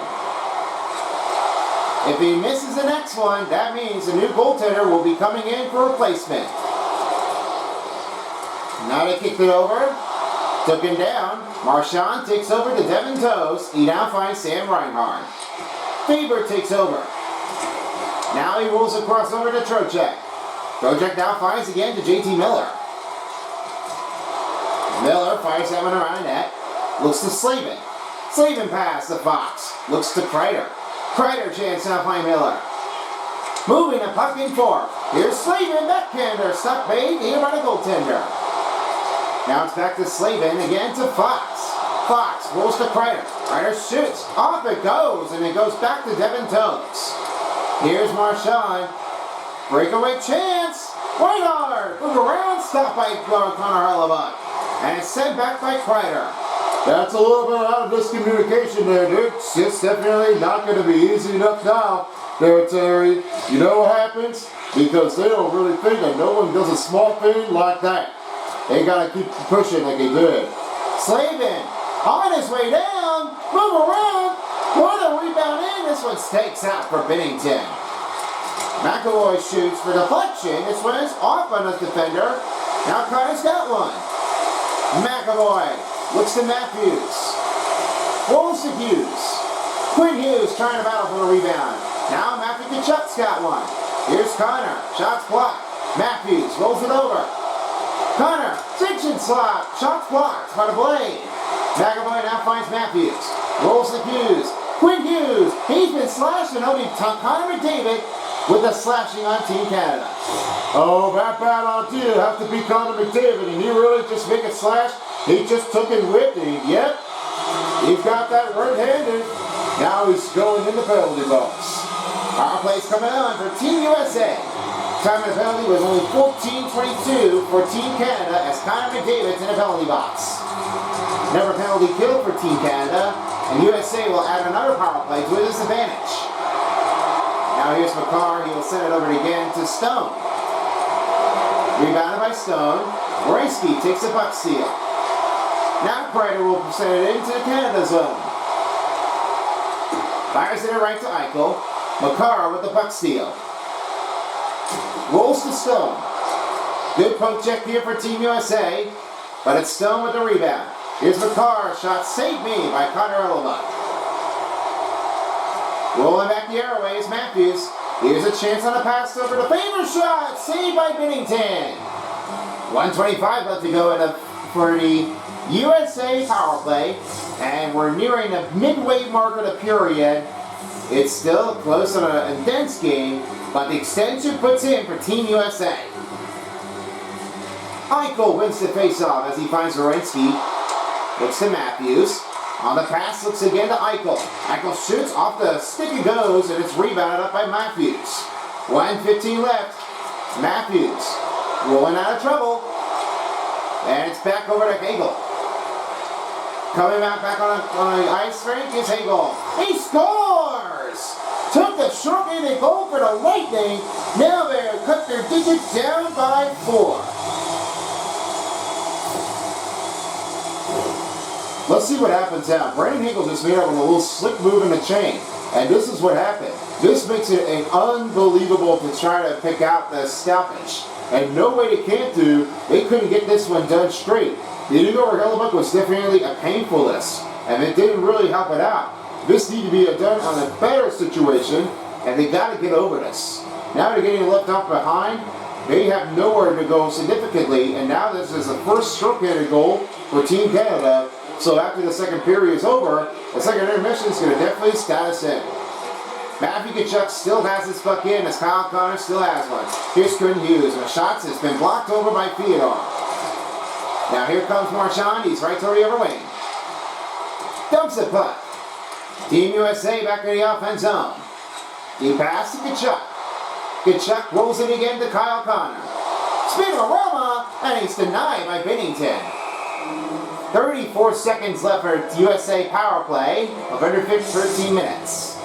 If he misses the next one, that means the new goaltender will be coming in for replacement. Now they kicked it over. Took him down. Marchand takes over to Devin Toews. He now finds Sam Reinhart. Faber takes over. Now he rolls across over to Trocheck. Trocheck now finds again to JT Miller. Miller fires that one around net. Looks to Slavin. Slavin pass to Fox. Looks to Kreider. Kreider chance now find Miller. Moving the puck in forth. Here's Slavin, backhander. Stuck bait here by the goaltender. Now it's back to Slavin again to Fox. Fox rolls to Kreider. Kreider shoots. Off it goes, and it goes back to Devin Toews. Here's Marchand. Breakaway chance. Reinhart. Move around. Stopped by Connor Hurlbut. And it's sent back by Kreider. That's a little bit out of miscommunication there, dude. It's definitely not going to be easy enough now, there, Terry. You know what happens? Because they don't really think that no one does a small thing like that. They got to keep pushing like they did. Slavin on his way down. Move around. What a rebound in. This one stakes out for Binnington. McAvoy shoots for deflection. This one is off on his defender. Now Carter's got one. McAvoy looks to Matthews. Rolls to Hughes. Quinn Hughes trying to battle for the rebound. Now Matthew Tkachuk's got one. Here's Connor. Shots blocked. Matthews rolls it over. Connor, section slot. Shots blocked by the blade. McAvoy now finds Matthews. Rolls to Hughes. Quinn Hughes. He's been slashed and only Connor McDavid with the slashing on Team Canada. Oh, that bad on two. Have to be Connor McDavid, and he really just make a slash. He just took it with him. Yep, he's got that right-handed. Now he's going in the penalty box. Power play's coming on for Team USA. Time of the penalty was only 14:22 for Team Canada as Connor McDavid's in the penalty box. Never penalty kill for Team Canada, and USA will add another power play to his advantage. Now here's McCarr. He will send it over again to Stone. Rebounded by Stone. Werenski takes a buck seal. Now Kreider will send it into Canada zone. Fires it right to Eichel. McCarr with the puck steal. Rolls to Stone. Good poke check here for Team USA, but it's Stone with the rebound. Here's McCarr. Shot saved me by Connor Hellebuyck. Rolling back the airways, Matthews. Here's a chance on a pass over the favor shot. Saved by Binnington. 1:25 left to go for the USA power play, and we're nearing the midway mark of the period. It's still close on a dense game, but the extension puts in for Team USA. Eichel wins the faceoff as he finds Werenski. Looks to Matthews. On the pass, looks again to Eichel. Eichel shoots off the stick and goes, and it's rebounded up by Matthews. 1:15 left. Matthews rolling out of trouble. And it's back over to Hagel. Coming out back on the ice rink is Hagel. He scores! Took the short-handed goal for the Lightning. Now they cut their digits down by 4. Let's see what happens now. Brandon Hagel just made up with a little slick move in the chain. And this is what happened. This makes it an unbelievable to try to pick out the stoppage. And no way they can't do, they couldn't get this one done straight. The New York Hellebuyck was definitely a painfulness, and it didn't really help it out. This needs to be done on a better situation, and they got to get over this. Now they're getting left out behind. They have nowhere to go significantly, and now this is the first short-handed goal for Team Canada. So after the second period is over, the second intermission is going to definitely stat us in. Matthew Tkachuk still has his puck in as Kyle Connor still has one. Here's Quinn Hughes, and the shots has been blocked over by Theodore. Now here comes Marchand. He's right toward the other wing. Dumps the puck. Team USA back in the offense zone. Deep pass to Tkachuk. Tkachuk rolls it again to Kyle Connor. Spin-a-rama, and he's denied by Binnington. 34 seconds left for USA power play of under 13 minutes.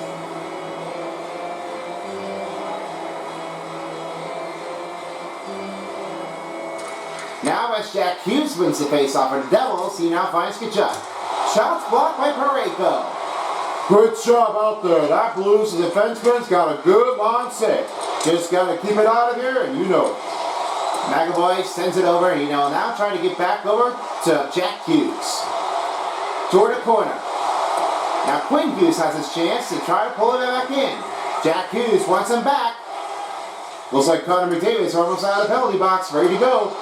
Now as Jack Hughes wins the faceoff for the Devils, he now finds Tkachuk. Shots blocked by Parayko. Good job out there. That Blues defenseman's got a good long set. Just got to keep it out of here, and you know it. McAvoy sends it over, and he'll now try to get back over to Jack Hughes. Toward the corner. Now Quinn Hughes has his chance to try to pull it back in. Jack Hughes wants him back. Looks like Connor McDavid's almost out of the penalty box, ready to go.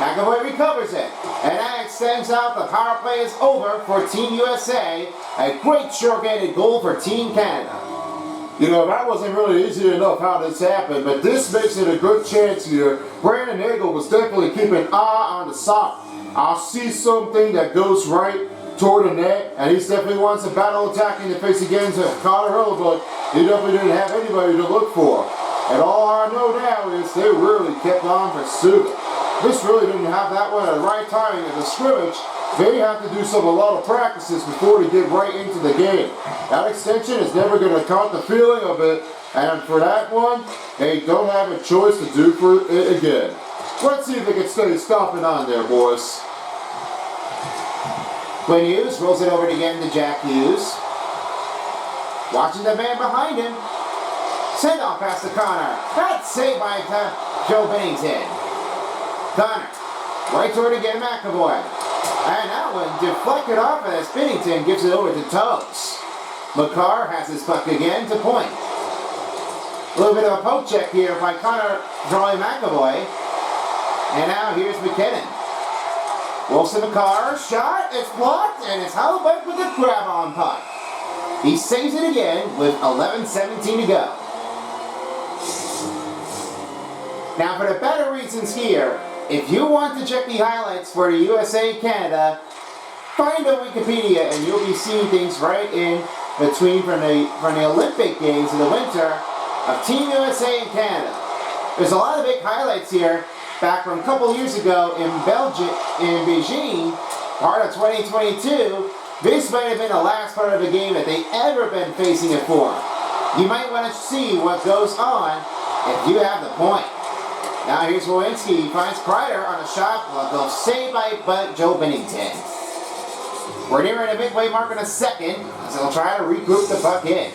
McAvoy recovers it, and that extends out. The power play is over for Team USA. A great short-handed goal for Team Canada. You know, that wasn't really easy enough how this happened, but this makes it a good chance here. Brandon Hagel was definitely keeping an eye on the sock. I see something that goes right toward the net, and he definitely wants a battle attack in the face against Connor Hellebuyck. He definitely didn't have anybody to look for. And all I know now is they really kept on pursuing. This really didn't have that one at the right timing at the scrimmage. They have to do a lot of practices before they get right into the game. That extension is never going to count the feeling of it, and for that one, they don't have a choice to do for it again. Let's see if they can stay stopping on there, boys. Quinn Hughes rolls it over again to Jack Hughes. Watching the man behind him. Send off past to Connor. That's saved by Joe Binnington. Connor, right toward again McAvoy. And that one deflected off as Binnington gives it over to Toes. McCarr has his puck again to point. A little bit of a poke check here by Connor drawing McAvoy. And now here's McKinnon. Wilson McCarr, shot, it's blocked, and it's Hellebuyck with the grab on puck. He saves it again with 11:17 to go. Now for the better reasons here, if you want to check the highlights for the USA and Canada, find on Wikipedia and you'll be seeing things right in between from the Olympic Games in the winter of Team USA and Canada. There's a lot of big highlights here back from a couple years ago in Beijing, part of 2022. This might have been the last part of the game that they ever been facing it for. You might want to see what goes on if you have the point. Now here's Lewinsky. He finds Kreider on a shot. Well, they'll save by Joe Bennington. We're nearing the midway mark in a second, so they'll try to regroup the puck in.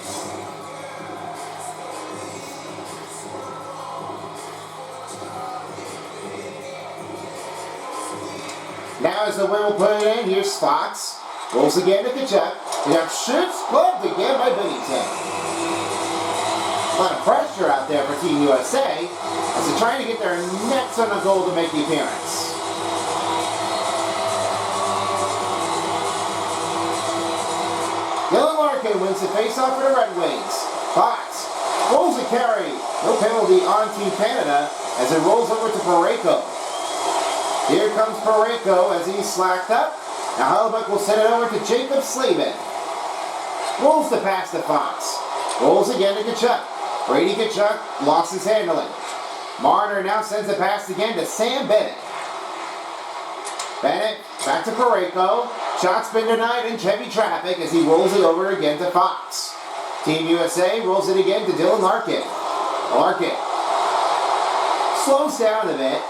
Now as the wind will put it in, here's Fox. Rolls again to Kachuk. Kachuk shoots, gloved again by Bennington. A lot of pressure out there for Team USA as they're trying to get their necks on the goal to make the appearance. Dylan Larkin wins the faceoff for the Red Wings. Fox rolls a carry. No penalty on Team Canada as it rolls over to Parayko. Here comes Parayko as he's slacked up. Now Hellebuyck will send it over to Jacob Slavin. Rolls the pass to Fox. Rolls again to Kachuk. Brady Kachuk lost his handling. Marner now sends the pass again to Sam Bennett. Bennett back to Parayko. Shot's been denied in heavy traffic as he rolls it over again to Fox. Team USA rolls it again to Dylan Larkin. Larkin slows down a bit.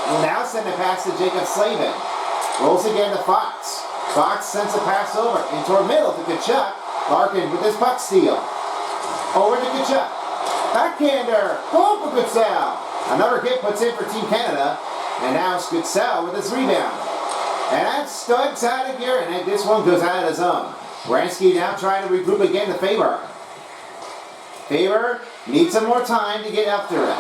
Will now send a pass to Jacob Slavin. Rolls again to Fox. Fox sends a pass over in toward middle to Kachuk. Larkin with his puck steal. Over to Kachuk. Backhander. Goal for Goodsell. Another hit puts in for Team Canada. And now it's Goodsell with his rebound. And that Stugs out of gear, and this one goes out of the zone. Wierenski now trying to regroup again to Faber. Faber needs some more time to get after it.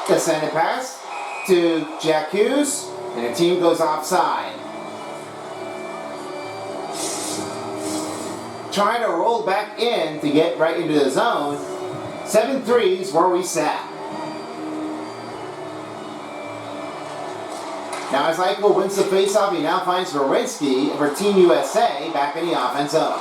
The send a pass to Jack Hughes, and the team goes offside. Trying to roll back in to get right into the zone. 7-3 is where we sat. Now as Eichel wins the faceoff, he now finds Werenski for Team USA back in the offense zone.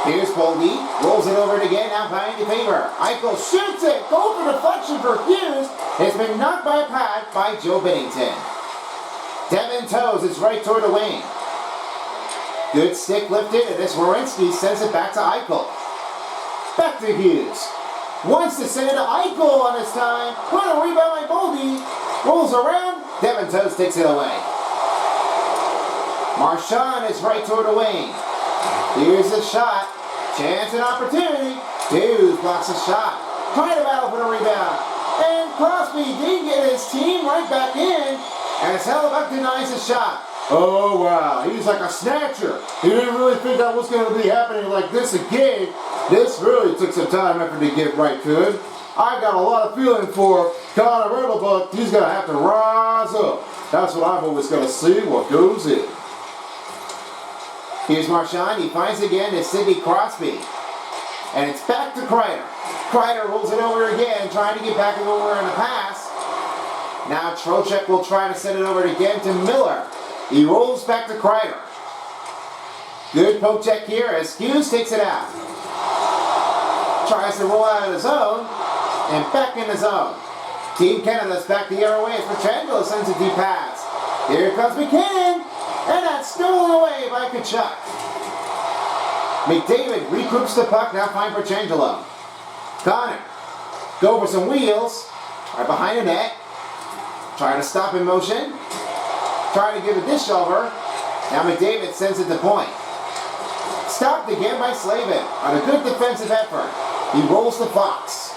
Here's Boldy, rolls it over it again, now finding the Faber. Eichel shoots it, goal for deflection for Hughes. It's been knocked by a pad by Joe Bennington. Devin toes it's right toward the wing. Good stick lifted, and this Werenski sends it back to Eichel. Back to Hughes. Wants to send it to Eichel on his time. What a rebound by Boldy. Rolls around, Devin Toes takes it away. Marchand is right toward the wing. Here's the shot. Chance and opportunity. Hughes blocks the shot. Trying to battle for the rebound. And Crosby didn't get his team right back in as Hellebuyck denies the shot. Oh wow, he's like a snatcher. He didn't really think that was going to be happening like this again. This really took some time and effort to get right to it. I got a lot of feeling for Connor Hellebuyck. He's going to have to rise up. That's what I'm always going to see, what goes in. Here's Marchand. He finds again to Sidney Crosby. And it's back to Kreider. Kreider rolls it over again, trying to get back over in the pass. Now Trocheck will try to send it over again to Miller. He rolls back to Kreider. Good poke check here as Hughes takes it out. Tries to roll out of the zone. And back in the zone. Team Canada's back the other way as Petrangelo sends a deep pass. Here comes McKinnon. And that's stolen away by Kachuk. McDavid regroups the puck. Now find Petrangelo. Connor. Go for some wheels. Right behind the net. Trying to stop in motion. Trying to give a dish over. Now McDavid sends it to point. Stopped again by Slavin on a good defensive effort. He rolls to Fox.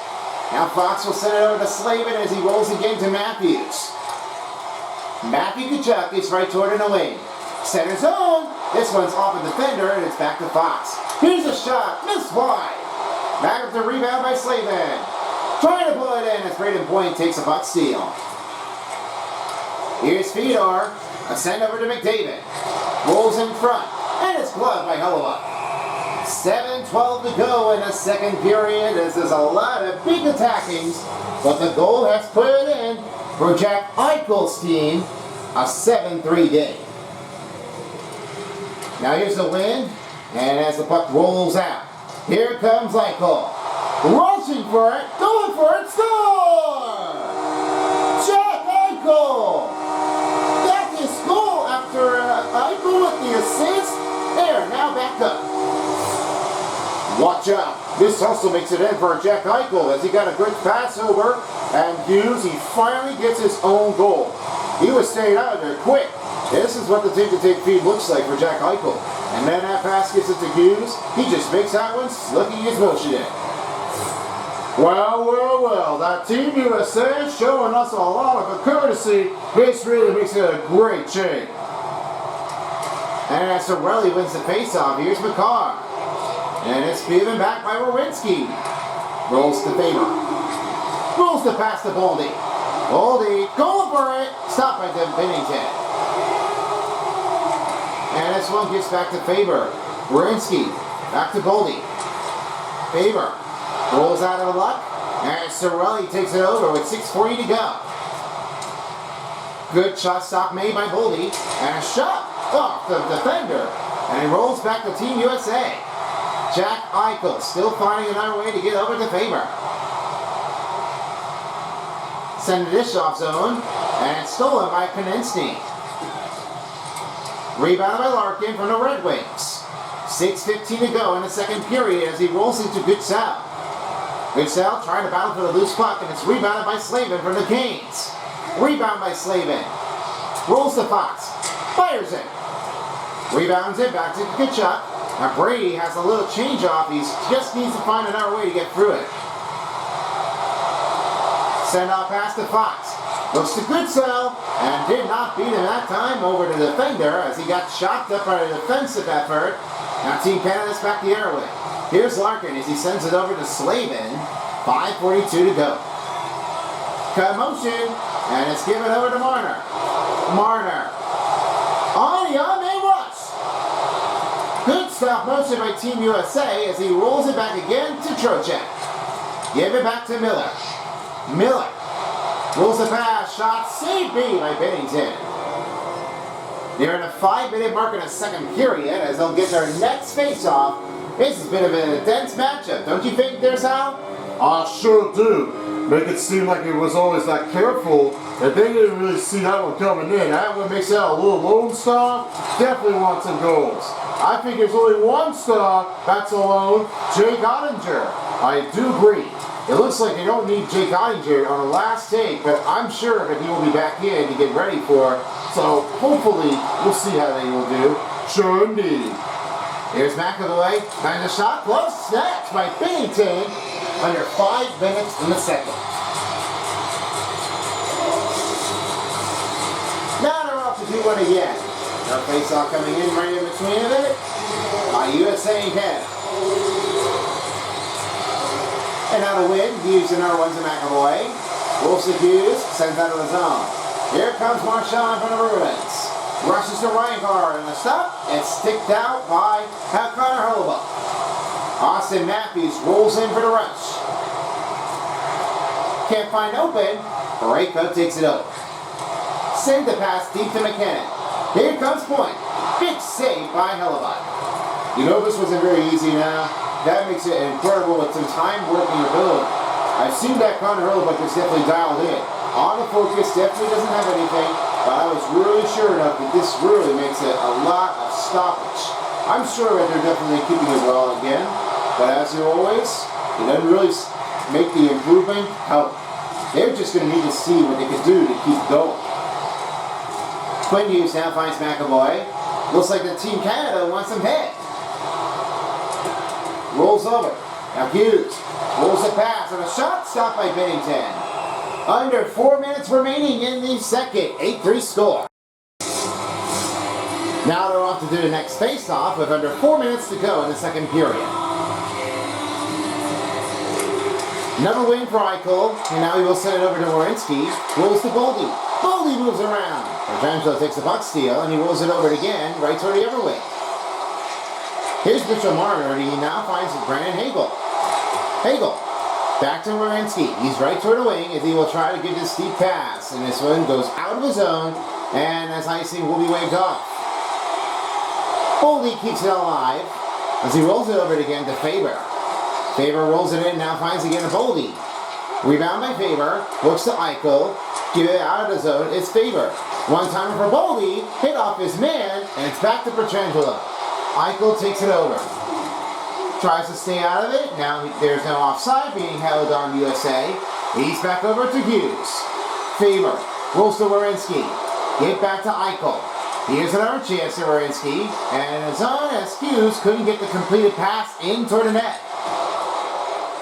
Now Fox will send it over to Slavin as he rolls again to Matthews. Matthew Kachuk gets right toward in the wing. Center zone. This one's off a defender and it's back to Fox. Here's a shot. Missed wide. Back with the rebound by Slavin. Trying to pull it in as Braden Point takes a puck steal. Here's Fedor. A send over to McDavid. Rolls in front. And it's gloved by Hellebuck. 7:12 to go in the second period. This is a lot of big attackings. But the goal has put it in for Jack Eichel's team. A 7-3 game. Now here's the win. And as the puck rolls out. Here comes Eichel. Rushing for it. Going for it. Score! Jack Eichel! That's his goal after Eichel with the assist. There, now back up. Watch out. This also makes it in for Jack Eichel as he got a good pass over. And Hughes, he finally gets his own goal. He was staying out of there quick. This is what the take-to-take feed looks like for Jack Eichel. And then that pass gets it to Hughes. He just makes that one, slicking his motion in. Well, well, well, that Team USA is showing us a lot of courtesy. This really makes it a great change. And as Sorelli wins the faceoff, here's McCarr. And it's given back by Werenski. Rolls to Faber. Rolls the pass to Boldy. Boldy, going for it. Stopped by Bennington. And this one gets back to Faber. Werenski, back to Boldy. Faber. Rolls out of luck, and Sorelli takes it over with 6:40 to go. Good shot stop made by Boldy, and a shot off the defender, and he rolls back to Team USA. Jack Eichel still finding another way to get over to Faber. Send a dish off zone, and it's stolen by Konechny. Rebounded by Larkin from the Red Wings. 6:15 to go in the second period as he rolls into Goodsell. Goodsell trying to battle for the loose puck, and it's rebounded by Slavin from the Canes. Rebound by Slavin. Rolls to Fox. Fires it. Rebounds it back to Kachuk. Now Brady has a little change off. He just needs to find another way to get through it. Send off pass to Fox. Looks to Goodsell and did not beat him that time over the defender as he got chopped up by a defensive effort. Now Team Canada's back the other way. Here's Larkin as he sends it over to Slavin. 5:42 to go. Cut motion, and it's given over to Marner. Marner. On the on-man rush. Good stop motion by Team USA as he rolls it back again to Trocheck. Give it back to Miller. Miller. Rolls the pass. Shot saved by Bennington. They're in a 5-minute mark in the second period as they'll get their next face-off. This has been a bit of a dense matchup, don't you think there, Sal? I sure do. Make it seem like it was always that careful, and they didn't really see that one coming in. That one makes that a little lone star. Definitely want some goals. I think there's only one star, that's alone, Jake Ottinger. I do agree. It looks like they don't need Jake Ottinger on the last take, but I'm sure that he will be back in to get ready for it. So hopefully we'll see how they will do. Sure indeed. Here's McAvoy, finds a shot, close, snatched by Bennington under 5 minutes in the second. Now they're off to do one again. Our face-off coming in right in between of it by USA and Canada. And now to win, Hughes and R1 to McAvoy. Wolves to Hughes, sends out of the zone. Here comes Marchand from the Bruins. Rushes to Reinhardt and the stop. It's sticked out by Connor Hellebuck. Austin Matthews rolls in for the rush. Can't find open. Parayko takes it over. Send the pass deep to McKinnon. Here comes Point. Big save by Hellebuck. You know this wasn't very easy now. That makes it incredible with some time working ability. I've seen that Connor Hellebuck is definitely dialed in. On the focus, definitely doesn't have anything. But I was really sure enough that this really makes it a lot of stoppage. I'm sure that they're definitely keeping it well again. But as always, it doesn't really make the improvement help. They're just going to need to see what they can do to keep going. Quinn Hughes now finds McAvoy. Looks like the Team Canada wants him hit. Rolls over. Now Hughes rolls the pass and a shot stopped by Bennington. Under 4 minutes remaining in the second. 8-3 score. Now they're off to do the next face-off with under 4 minutes to go in the second period. Another win for Eichel, and now he will send it over to Werenski. Rolls to Boldy. Boldy moves around. Petrangelo takes the puck steal and he rolls it over again, right toward the other wing. Here's Mitchell Marner, and he now finds Brandon Hagel. Hagel, back to Werenski. He's right toward the wing as he will try to get this deep pass. And this one goes out of his zone, and as icing will be waved off. Boldy keeps it alive as he rolls it over again to Faber. Faber rolls it in, now finds again to Boldy. Rebound by Faber, looks to Eichel. Get it out of the zone, it's Faber. One timer for Boldy, hit off his man, and it's back to Petrangelo. Eichel takes it over. Tries to stay out of it. Now there's no offside being held on USA. He's back over to Hughes. Faber rolls to Werenski. Get back to Eichel. Here's another chance to Werenski. And in zone as Hughes couldn't get the completed pass in toward the net.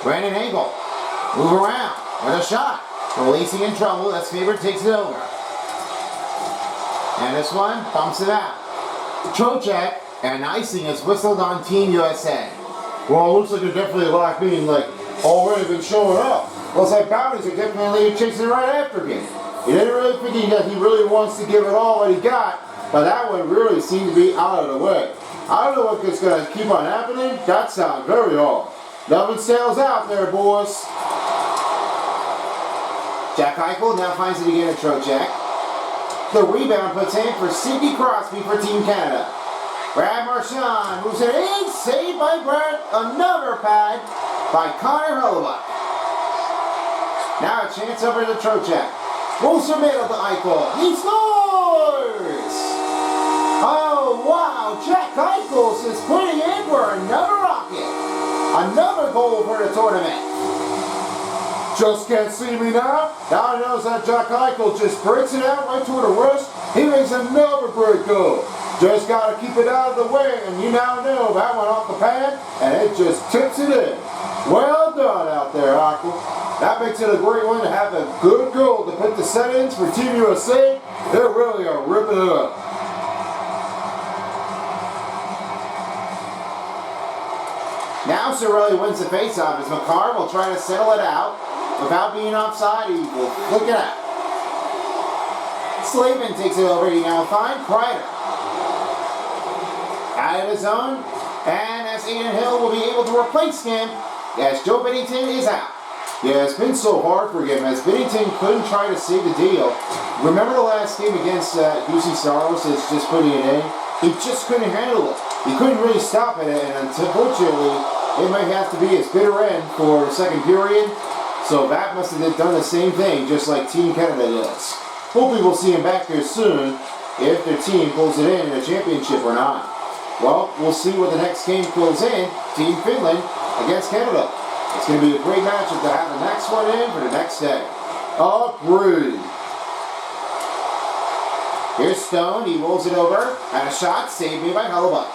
Brandon Hagel. Move around with a shot. Releasing in trouble as Faber takes it over. And this one bumps it out. Trocheck and icing is whistled on Team USA. Well, it looks like they're definitely already been showing up. Looks like Bounties are definitely chasing right after him. He didn't really think that he really wants to give it all what he got, but that one really seemed to be out of the way. I don't know what is going to keep on happening. That sounds very odd. Nothing sails out there, boys. Jack Eichel now finds it again at Trocheck. The rebound puts in for Sidney Crosby for Team Canada. Brad Marchand moves it in, saved by Brad, another pad by Connor Hellebuyck. Now a chance over to Trocheck. Rolls from middle to Eichel. He scores! Oh wow, Jack Eichel is putting in for another rocket. Another goal for the tournament. Just can't see me now. Now he knows that Jack Eichel just breaks it out right toward the wrist. He makes another great goal. Just got to keep it out of the way, and you now know that one off the pad, and it just tips it in. Well done out there, Eichel. That makes it a great one to have a good goal to put the settings for Team USA. They really are ripping it up. Now Cirelli wins the faceoff as McCarr will try to settle it out. Without being offside, he will flick it out. Slavin takes it over. He now finds Kreider. Out of his zone, and as Aiden Hill will be able to replace him as Joe Bennington is out. Yeah, it's been so hard for him as Bennington couldn't try to save the deal. Remember the last game against UC Saros is just putting it in? He just couldn't handle it. He couldn't really stop it, and unfortunately, it might have to be his bitter end for the second period. So that must have done the same thing, just like Team Canada does. Hopefully we'll see him back there soon if their team pulls it in a championship or not. Well, we'll see what the next game pulls in. Team Finland against Canada. It's going to be a great matchup to have the next one in for the next day. Agreed. Here's Stone. He rolls it over. And a shot saved me by Hellebuyck.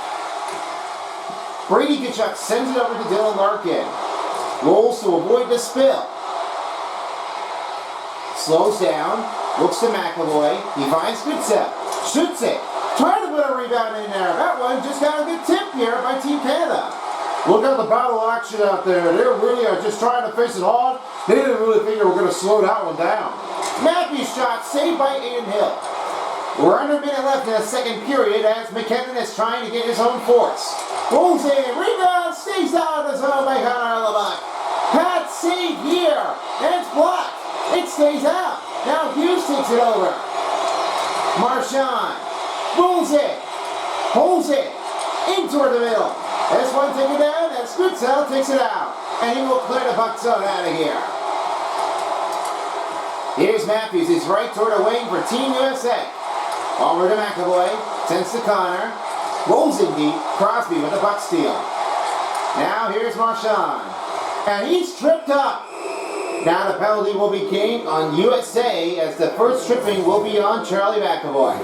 Brady Tkachuk sends it over to Dylan Larkin. Rolls to avoid the spill. Slows down. Looks to McAvoy. He finds Goodsell. Shoots it. Trying to put a rebound in there. That one just got a good tip here by Team Canada. Look at the battle action out there. They really are just trying to face it hard. They didn't really think they were going to slow that one down. Matthews shot saved by Aiden Hill. We're under a minute left in the second period as McKinnon is trying to get his own force. Rolls in, rebound, stays out of the zone by Connor Hellebuyck. Pat save here, and it's blocked. It stays out. Now Hughes takes it over. Marchand rolls it, holds it, in toward the middle. This one taken down, and Goodsell takes it out. And he will clear the puck zone out of here. Here's Matthews, he's right toward the wing for Team USA. Over to McAvoy, sends to Connor, rolls in deep, Crosby with the puck steal. Now here's Marchand, and he's tripped up. Now the penalty will be gained on USA as the first tripping will be on Charlie McAvoy.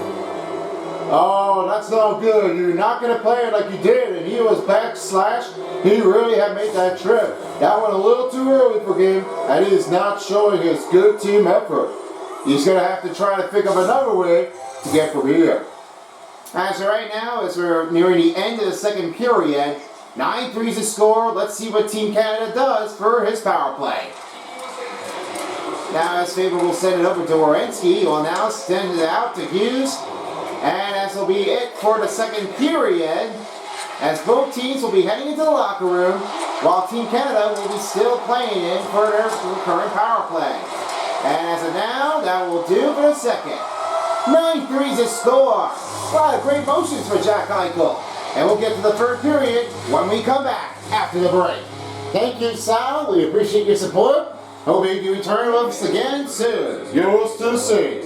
Oh, that's not good. You're not going to play it like you did, and he was backslash. He really had made that trip. That went a little too early for him, and he is not showing his good team effort. He's going to have to try to pick up another way to get from here. As of right now, as we're nearing the end of the second period, 9-3 is the score. Let's see what Team Canada does for his power play. Now as Faber will send it over to Wierenski, he will now send it out to Hughes. And this will be it for the second period, as both teams will be heading into the locker room, while Team Canada will be still playing in for their current power play. And as of now, that will do for the second. 9-3 to score. A lot of great motions for Jack Eichel. And we'll get to the third period when we come back after the break. Thank you, Sal. We appreciate your support. Hoping you return with us again soon. Yours to the sea.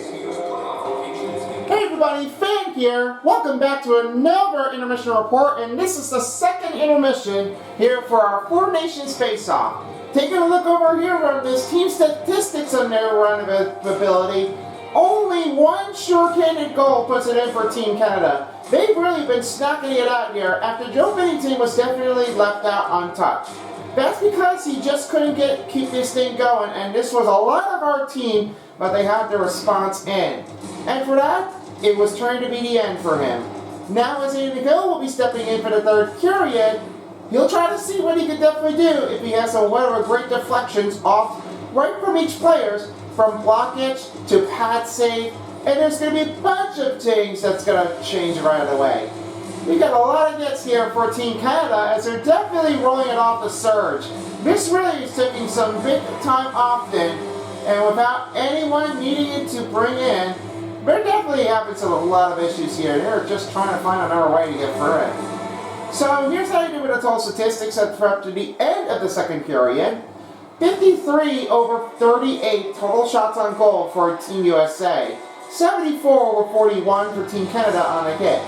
Hey everybody, Fan here. Welcome back to another intermission report, and this is the second intermission here for our Four Nations Faceoff. Taking a look over here on this team statistics on their run of ability, only one sure-handed goal puts it in for Team Canada. They've really been snacking it out here after Joe Bennington was definitely left out untouched. That's because he just couldn't keep this thing going, and this was a lot of our team, but they had the response in. And for that, it was trying to be the end for him. Now as Andy Hill will be stepping in for the third period, he'll try to see what he can definitely do if he has some whatever great deflections off right from each player, from blockage to pad save, and there's going to be a bunch of things that's going to change right away. We got a lot of hits here for Team Canada as they're definitely rolling it off the surge. This really is taking some big time often, and without anyone needing it to bring in, they're definitely having a lot of issues here. They're just trying to find another way to get through it. So here's how you do with the total statistics up to the end of the second period. 53 over 38 total shots on goal for Team USA. 74 over 41 for Team Canada on a hit.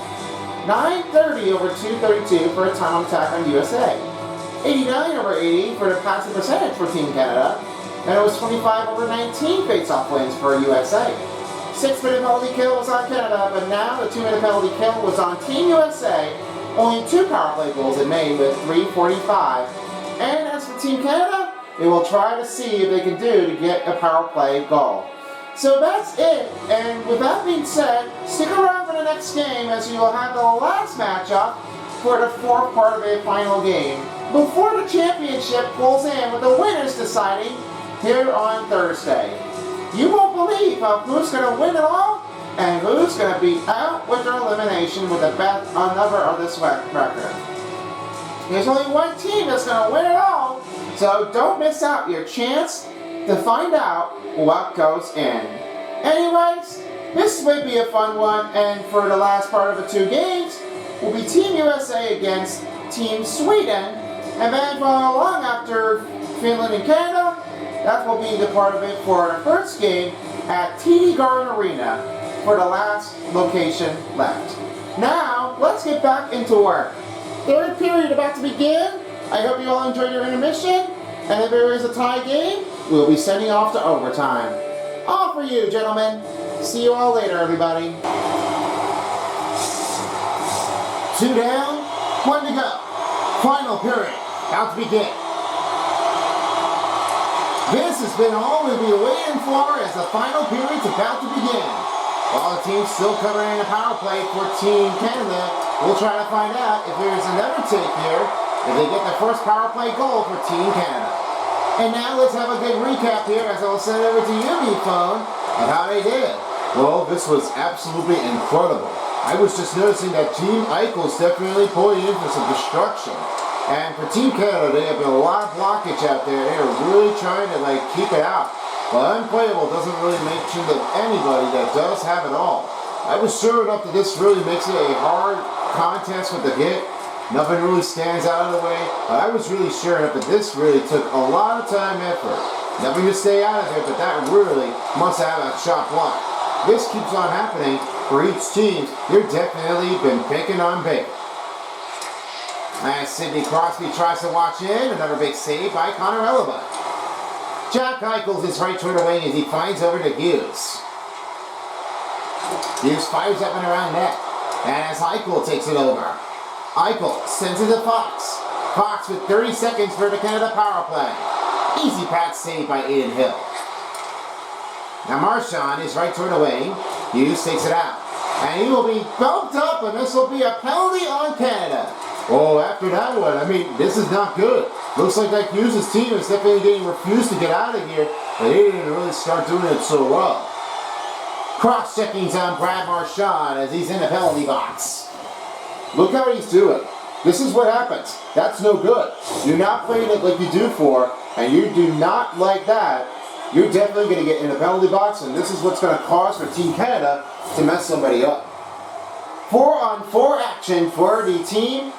930 over 232 for a time on attack on USA. 89 over 80 for the passing percentage for Team Canada. And it was 25 over 19 face-off wins for USA. 6-minute penalty kill was on Canada, but now the 2-minute penalty kill was on Team USA. Only 2 power play goals it made with 3:45. And as for Team Canada, they will try to see if they can do to get a power play goal. So that's it, and with that being said, stick around for the next game as we will have the last matchup for the fourth part of a final game before the championship pulls in with the winners deciding here on Thursday. You won't believe who's going to win it all and who's going to be out with their elimination with the best number of this record. There's only one team that's going to win it all, so don't miss out your chance to find out what goes in. Anyways, this may be a fun one, and for the last part of the 2 games will be Team USA against Team Sweden, and then following along after Finland and Canada, that will be the part of it for the first game at TD Garden Arena for the last location left. Now, let's get back into work. Third period about to begin. I hope you all enjoyed your intermission, and if there is a tie game, we'll be sending off to overtime. All for you, gentlemen. See you all later, everybody. 2 down, 1 to go. Final period, about to begin. This has been all we'll be waiting for as the final period's about to begin. While the team's still covering a power play for Team Canada, we'll try to find out if there's another take here if they get the first power play goal for Team Canada. And now let's have a good recap here as I'll send it over to you, phone, of how they did. Well, this was absolutely incredible. I was just noticing that Team Eichel's definitely pulling in for some destruction. And for Team Canada, they have been a lot of blockage out there. They are really trying to keep it out. But unplayable doesn't really mention to anybody that does have it all. I was sure enough that this really makes it a hard contest with the hit. Nothing really stands out of the way. But I was really sure enough that this really took a lot of time and effort. Nothing to stay out of it, but that really must have a shot block. This keeps on happening for each team. They're definitely been picking on bacon. As Sidney Crosby tries to watch in, another big save by Connor Hellebuck. Jack Eichel is right toward the wing as he finds over to Hughes. Hughes fires up and around net. And as Eichel takes it over. Eichel sends it to Fox. Fox with 30 seconds for the Canada power play. Easy pad save by Aiden Hill. Now Marchand is right toward the wing. Hughes takes it out. And he will be bumped up, and this will be a penalty on Canada. Oh, after that one, I mean, this is not good. Looks like that Hughes' team is definitely getting refused to get out of here. But they didn't really start doing it so well. Cross-checking's on Brad Marchand as he's in the penalty box. Look how he's doing. This is what happens. That's no good. You're not playing it like you do for, and you do not like that. You're definitely going to get in the penalty box, and this is what's going to cause for Team Canada to mess somebody up. 4-on-4 action for the team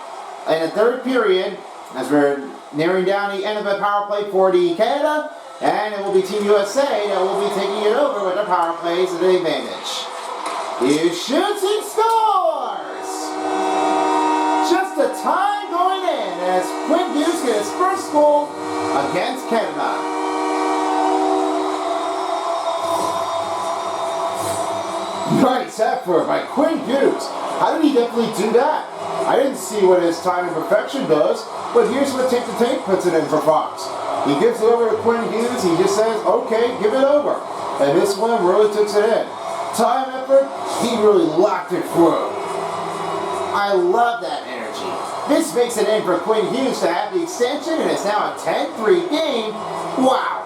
in the third period as we're nearing down the end of the power play for the Canada, and it will be Team USA that will be taking it over with their power plays at an advantage. He shoots and scores! Just a tie going in as Quinn Hughes gets his first goal against Canada. Nice effort by Quinn Hughes. How did he definitely do that? I didn't see what his time and perfection does, but here's what Tape to Tape puts it in for Fox. He gives it over to Quinn Hughes. He just says, okay, give it over. And this one really takes it in. Time effort, he really locked it through. I love that energy. This makes it in for Quinn Hughes to have the extension, and it's now a 10-3 game. Wow.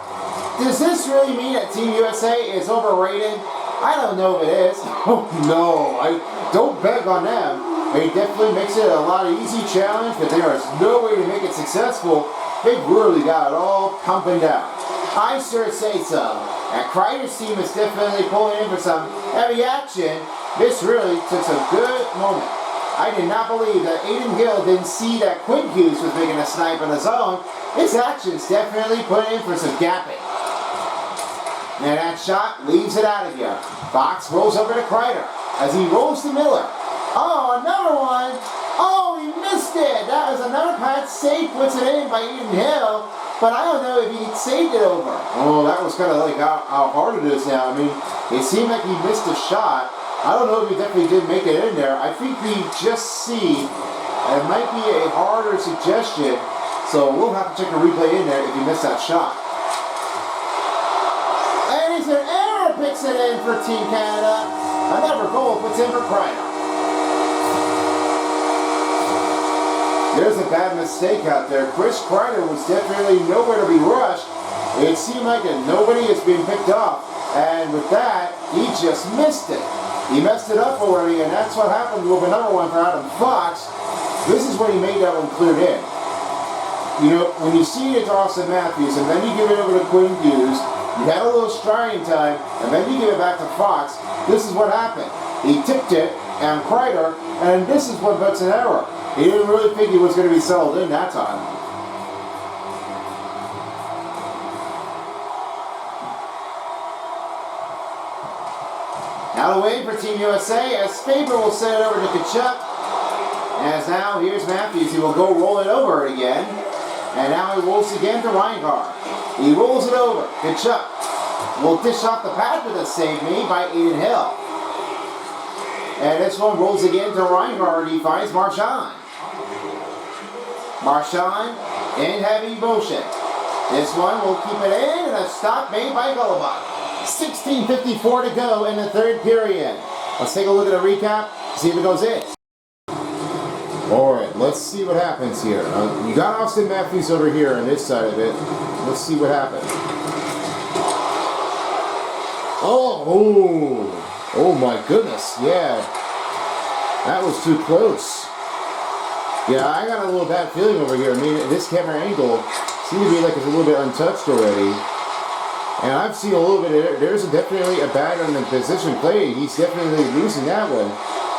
Does this really mean that Team USA is overrated? I don't know if it is. Oh no, I don't beg on them. It definitely makes it a lot of easy challenge, but there is no way to make it successful. They've really got it all pumping down. I sure say so. And Kreider's team is definitely pulling in for some heavy action. This really took some good moment. I did not believe that Aiden Hill didn't see that Quinn Hughes was making a snipe on his own. His actions definitely put in for some gapping. And that shot leaves it out of here. Fox rolls over to Kreider as he rolls to Miller. Oh, another one. Oh, he missed it. That was another pass save, puts it in by Aiden Hill. But I don't know if he saved it over. Oh, that was kind of like how hard it is now. I mean, it seemed like he missed a shot. I don't know if he definitely did make it in there. I think we just see it might be a harder suggestion. So we'll have to check the replay in there if he missed that shot. And it's an error, picks it in for Team Canada. Another goal puts in for Kreider. There's a bad mistake out there. Chris Kreider was definitely nowhere to be rushed. It seemed like nobody is being picked off. And with that, he just missed it. He messed it up already, and that's what happened with another one for Adam Fox. This is when he made that one cleared in. You know, when you see it to Austin Matthews, and then you give it over to Quinn Hughes, you had a little striding time, and then you give it back to Fox. This is what happened. He tipped it, and Kreider, and this is what puts an error. He didn't really think he was going to be settled in that time. Now away for Team USA as Faber will send it over to Kachuk. As now here's Matthews. He will go roll it over again. And now he rolls again to Reinhardt. He rolls it over. Kachuk will dish off the pass with a save made by Aiden Hill. And this one rolls again to Reinhardt. He finds Marchand. Marchand in heavy motion. This one will keep it in, and a stop made by Golubuck. 16:54 to go in the third period. Let's take a look at a recap, see if it goes in. Alright, let's see what happens here. You got Austin Matthews over here on this side of it. Let's see what happens. Oh my goodness, yeah. That was too close. Yeah, I got a little bad feeling over here. I mean, this camera angle seems to be like it's a little bit untouched already. And I've seen a little bit, there's definitely a bag on the position play. He's definitely losing that one.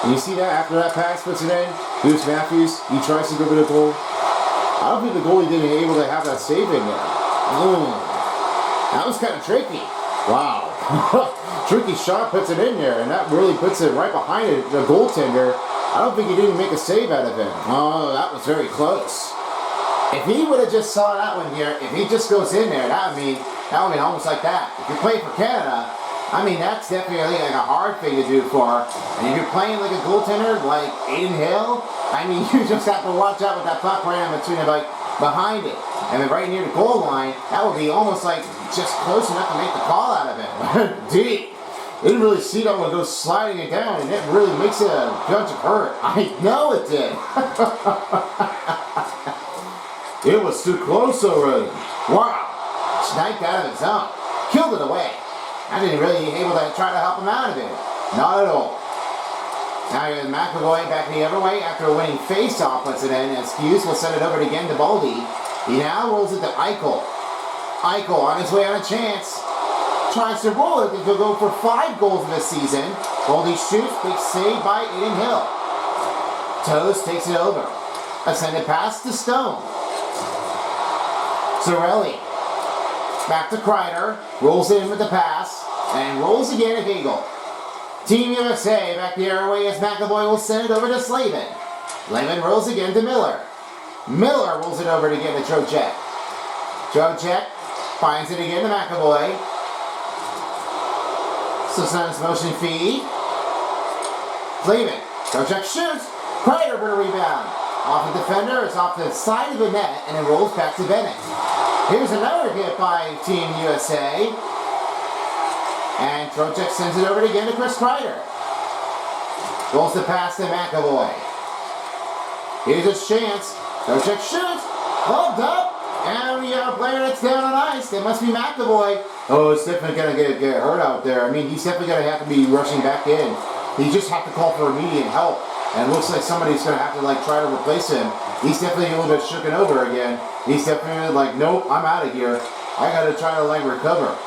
And you see that after that pass puts it in, Bruce Matthews, he tries to go for the goal. I don't think the goalie didn't able to have that save in there. That was kind of tricky. Wow. Tricky shot puts it in there, and that really puts it right behind it, the goaltender. I don't think he didn't make a save out of it. Oh, that was very close. If he would have just saw that one here, if he just goes in there, that would be almost like that. If you play for Canada, I mean, that's definitely like a hard thing to do for. And if you're playing like a goaltender like Aiden Hill, I mean, you just have to watch out with that puck right in between it, like behind it. And then right near the goal line, that would be almost like just close enough to make the call out of it. Deep. They didn't really see that one go sliding it down, and it really makes it a bunch of hurt. I know it did. It was too close already. Wow. Sniped out of his zone. Killed it away. I didn't really able to try to help him out of it. Not at all. Now here's McAvoy back the other way after a winning face-off puts it in, and Hughes will send it over again to Baldy. He now rolls it to Eichel. Eichel on his way on a chance. Tries to roll it, he'll go for 5 goals this season. Baldy shoots, big save by Aiden Hill. Toes takes it over. A sending pass to Stone. Cirelli. Back to Kreider. Rolls in with the pass. And rolls again at Hagel. Team USA back the other way as McAvoy will send it over to Slavin. Slavin rolls again to Miller. Miller rolls it over to again to Trocheck. Trocheck finds it again to McAvoy. Sustains motion feed. Slavin. Trocheck shoots. Kreider for the rebound. Off the defender, it's off the side of the net, and it rolls back to Bennett. Here's another hit by Team USA. And Trocheck sends it over again to Chris Kreider. Rolls the pass to McAvoy. Here's his chance. Trocheck shoots. Plugged up. And we have a player that's down on ice. It must be McAvoy. Oh, it's definitely going to get hurt out there. I mean, he's definitely going to have to be rushing back in. He just have to call for immediate help. And it looks like somebody's going to have to try to replace him. He's definitely a little bit shooken over again. He's definitely like, nope, I'm out of here. I got to try to recover.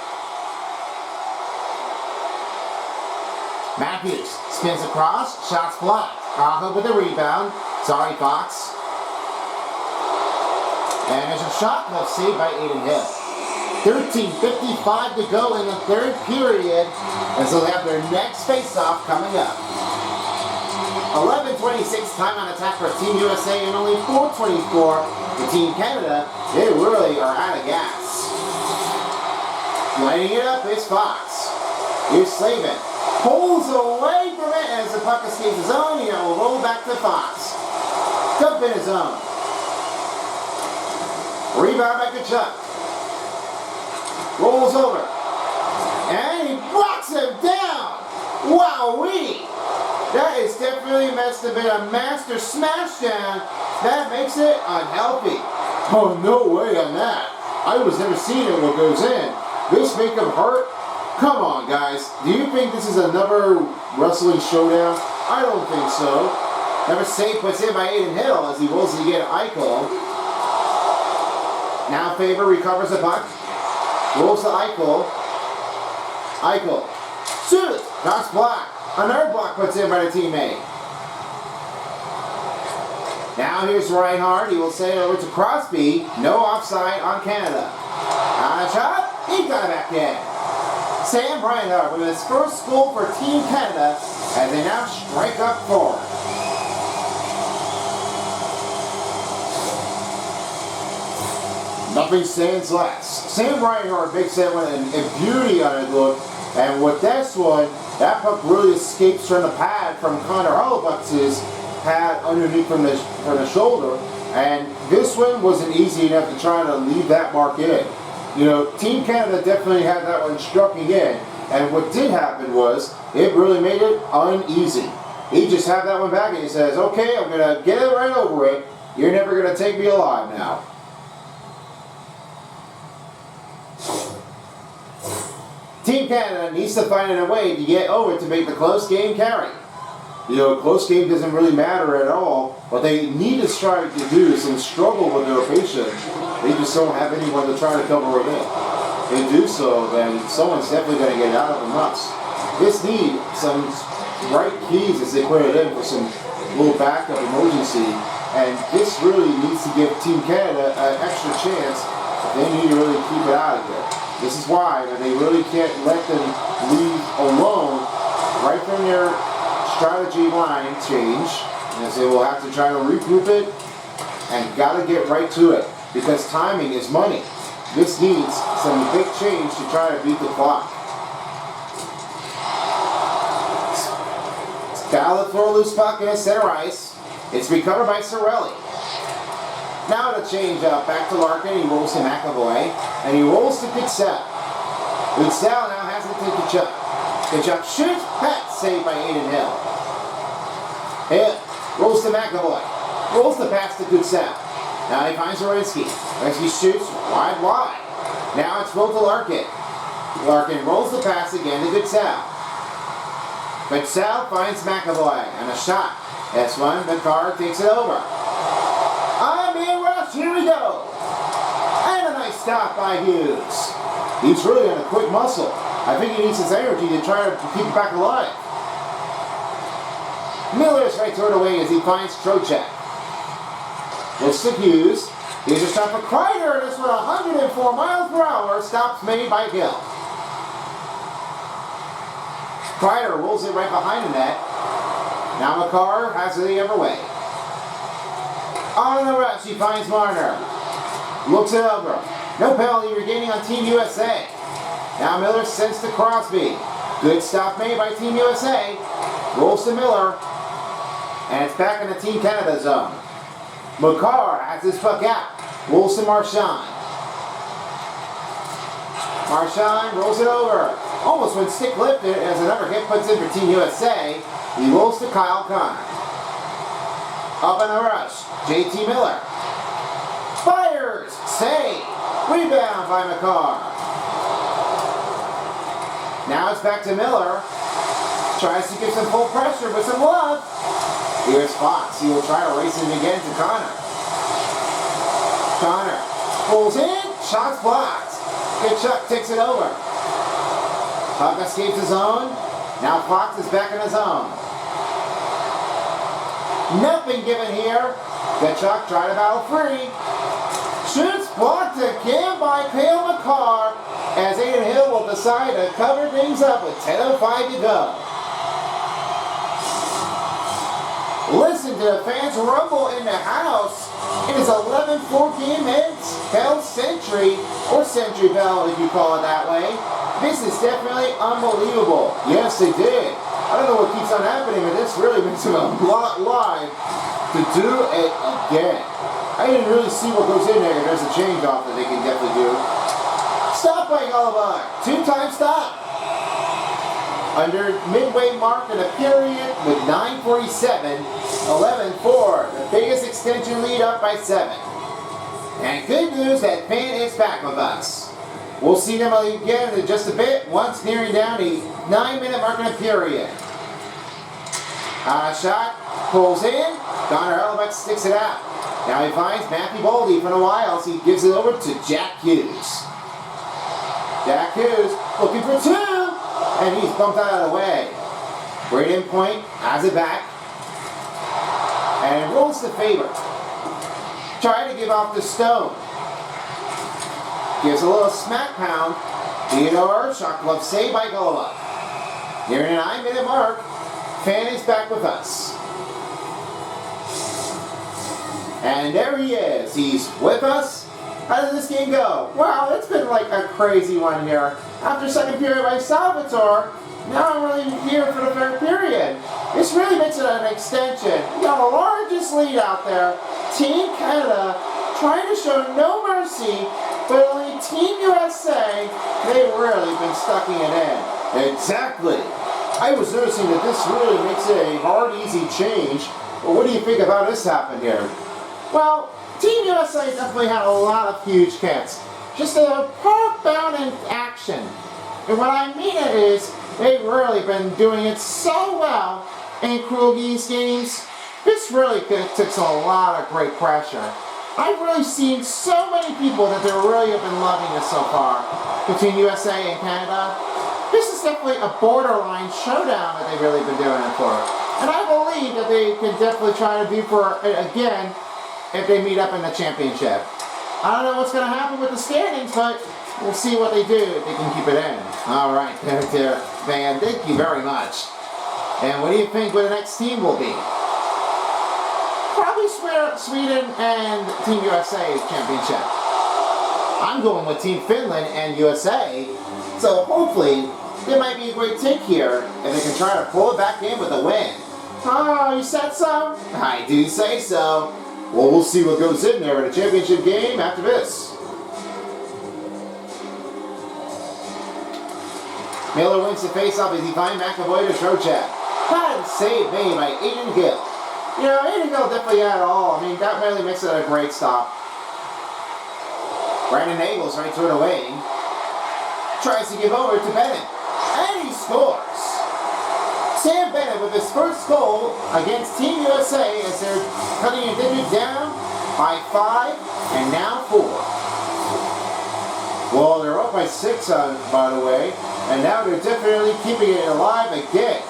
Matthews spins across, shots blocked. Aho with the rebound. Sorry, Fox. And there's a shot left saved by Aiden Hill. 13:55 to go in the third period, and so they have their next face-off coming up. 11:26 time on attack for Team USA, and only 4:24 for Team Canada. They really are out of gas. Lighting it up is Fox. Here's Slavin. Pulls away from it as the puck escapes his zone. He will roll back to Fox. Dump in his zone. Rebound back to Chuck. Rolls over. And he blocks him down. Wowee! That is definitely must have been a master smashdown. That makes it unhealthy. Oh, no way on that. I was never seeing it what goes in. This make him hurt? Come on, guys. Do you think this is another wrestling showdown? I don't think so. Number save puts in by Aiden Hill as he rolls to get Eichel. Now Faber recovers the puck. Rolls to Eichel. Eichel. Shoots. Knocks block. Another block puts in by the teammate. Now here's Reinhardt. He will send it over to Crosby. No offside on Canada. On a shot. He got it back in. Sam Reinhardt with his first goal for Team Canada as they now strike up forward. Nothing stands last. Sam Reinhardt makes that one a beauty on it look. And with this one, that puck really escapes from the pad from Connor Hollebuck's pad underneath from the shoulder. And this one wasn't easy enough to try to leave that mark in. You know, Team Canada definitely had that one struck in. And what did happen was, it really made it uneasy. He just had that one back and he says, okay, I'm going to get it right over it. You're never going to take me alive now. Team Canada needs to find a way to get over to make the close game carry. You know, close game doesn't really matter at all. What they need to try to do is some struggle with their patient. They just don't have anyone to try to cover it in. If they do so, then someone's definitely going to get out of the nuts. This needs some right keys as they put it in for some little backup emergency. And this really needs to give Team Canada an extra chance. They need to really keep it out of there. This is why they really can't let them leave alone right from their strategy line change, as they will have to try to regroup it and got to get right to it because timing is money. This needs some big change to try to beat the clock. Ballot for a loose puck in a center ice. It's recovered by Cirelli. Now to change up, back to Larkin, he rolls to McAvoy, and he rolls to Pixel. Pixel now has it to Kachuk. Kachuk shoots, pass saved by Aiden Hill. Hill rolls to McAvoy, rolls the pass to Goodsell. Now he finds Zorinsky. Zorinsky shoots wide. Now it's Will to Larkin. Larkin rolls the pass again to Goodsell. Goodsell finds McAvoy and a shot. That's one, McCarr takes it over. I'm in rush, here we go. And a nice stop by Hughes. He's really on a quick muscle. I think he needs his energy to try to keep it back alive. Miller's right toward away as he finds Trocheck. Looks to Hughes. Here's a shot for Kreider. This one 104 miles per hour. Stops made by Hill. Kreider rolls it right behind the net. Now McCarr has it the other way. On the rush, he finds Marner. Looks it over. No penalty regaining on Team USA. Now Miller sends to Crosby. Good stop made by Team USA. Rolls to Miller. And it's back in the Team Canada zone. McCarr has his puck out. Rolls to Marchand. Marchand rolls it over. Almost went stick lifted as another hit puts in for Team USA. He rolls to Kyle Connor. Up in the rush. JT Miller. Fires. Save. Rebound by McCarr. Now it's back to Miller. Tries to give some full pressure with some love. Here's Fox. He will try to race him again to Connor. Connor pulls in. Shots blocked. Kachuk takes it over. Puck escapes the zone. Now Fox is back in the zone. Nothing given here. Kachuk tried to battle free. Shoots blocked again by Cale McCarr as Aiden Hill will decide to cover things up with 10:05 to go. Listen to the fans rumble in the house. It is 11-4 game ends. Bell Century, or Century Bell if you call it that way. This is definitely unbelievable. Yes, they did. I don't know what keeps on happening, but this really makes it a lot live to do it again. I didn't really see what goes in there. There's a change off that they can definitely do. Stop by Gullivar. 2-time stop. Under midway mark in a period with 9:47, 11-4. The biggest extension lead up by 7. And good news that Fan is back with us. We'll see them again in just a bit, once nearing down the 9-minute mark in a period. Shot, pulls in, Connor Hellebuck sticks it out. Now he finds Matthew Boldy from the Wilds. He gives it over to Jack Hughes. Jack Hughes looking for 2, and he's bumped out of the way. Braden Point has it back, and rolls to Faber. Trying to give off to Stone. Gives a little smack pound. Theodore, shot glove saved by Gulliver. Nearing the 9-minute mark, Fan is back with us. And there he is. He's with us. How did this game go? Wow, it's been like a crazy one here. After second period by Salvatore, now I'm really here for the third period. This really makes it an extension. You got the largest lead out there. Team Canada trying to show no mercy, but only Team USA, they've really been stucking it in. Exactly. I was noticing that this really makes it a hard, easy change. But what do you think of how this happened here? Well, Team USA definitely had a lot of huge hits. Just a park-bound in action. And what I mean it is, they've really been doing it so well in Cruel Geese games. This really takes a lot of great pressure. I've really seen so many people that they really have been loving this so far between USA and Canada. This is definitely a borderline showdown that they've really been doing it for. And I believe that they can definitely try to do for it again if they meet up in the championship. I don't know what's going to happen with the standings, but we'll see what they do if they can keep it in. All right, there, Van, thank you very much. And what do you think the next team will be? Probably Sweden and Team USA's championship. I'm going with Team Finland and USA, so hopefully there might be a great take here if they can try to pull it back in with a win. Oh, you said so? I do say so. Well, we'll see what goes in there in a championship game after this. Miller wins the faceoff as he finds McAvoy to Trocheck. Bad save made by Aiden Gill. You know, Aiden Gill definitely had it all. I mean, that really makes it a great stop. Brandon Nagels right through the wing. Tries to give over to Bennett. And he scores. Sam Bennett with his first goal against Team USA as they're cutting a digit down by 5 and now 4. Well, they're up by 6, by the way, and now they're definitely keeping it alive again.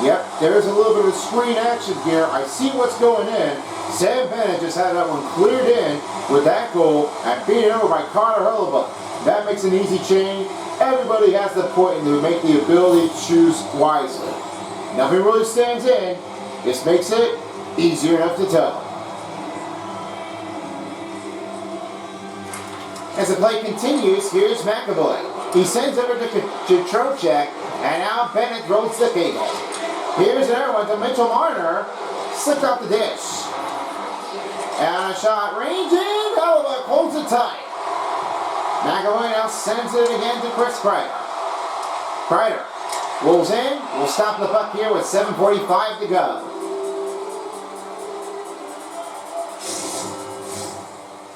Yep, there's a little bit of screen action here. I see what's going in. Sam Bennett just had that one cleared in with that goal and beaten over by Carter Hurlbut. That makes an easy change. Everybody has the point and they make the ability to choose wisely. Nothing really stands in. This makes it easier enough to tell. As the play continues, here's McAvoy. He sends over to Trocheck, and now Bennett throws the cable. Here's another one to Mitchell Marner. Slipped off the dish. And a shot range in. Hellebuyck holds it tight. McAvoy now sends it again to Chris Kreider. Kreider rolls in. We'll stop the puck here with 7:45 to go.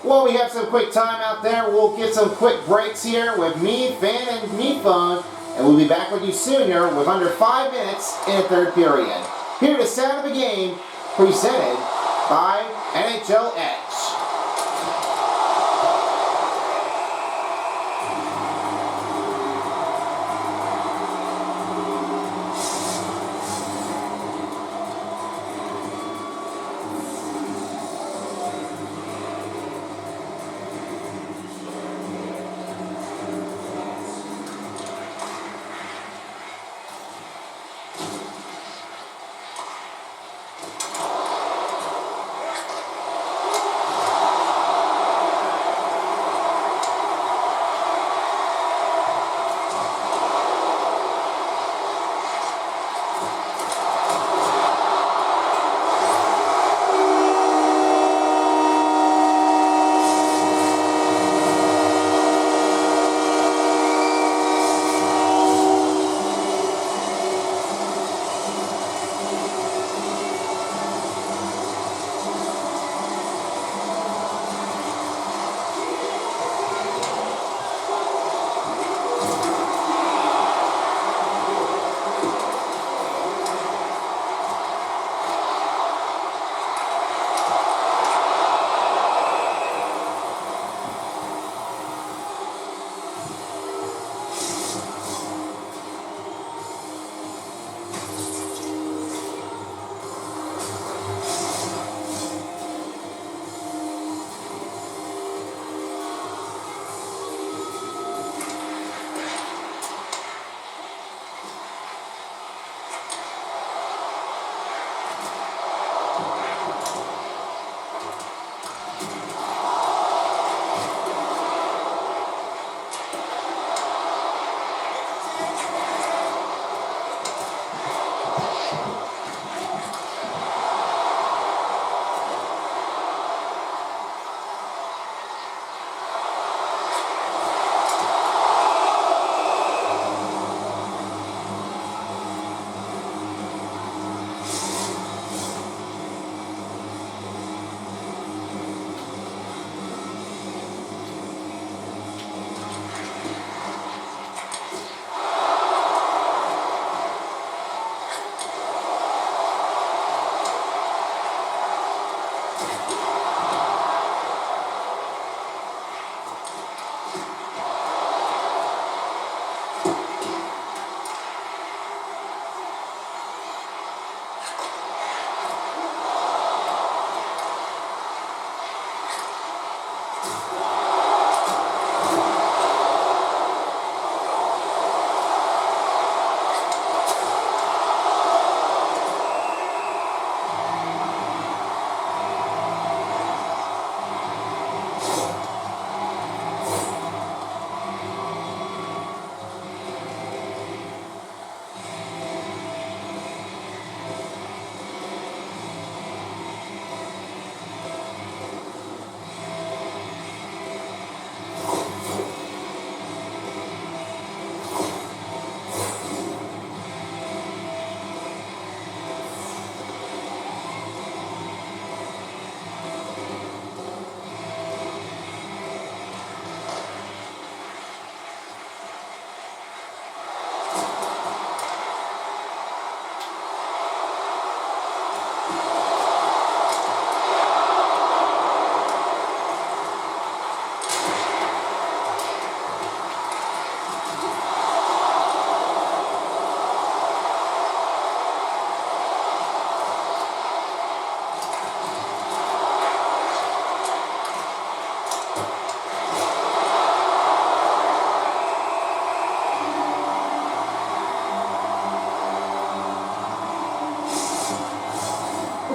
Well, we have some quick time out there. We'll get some quick breaks here with me, Fan, and me, Phone. And we'll be back with you soon here with under 5 minutes in the third period. Here the sound of the game presented by NHL Edge.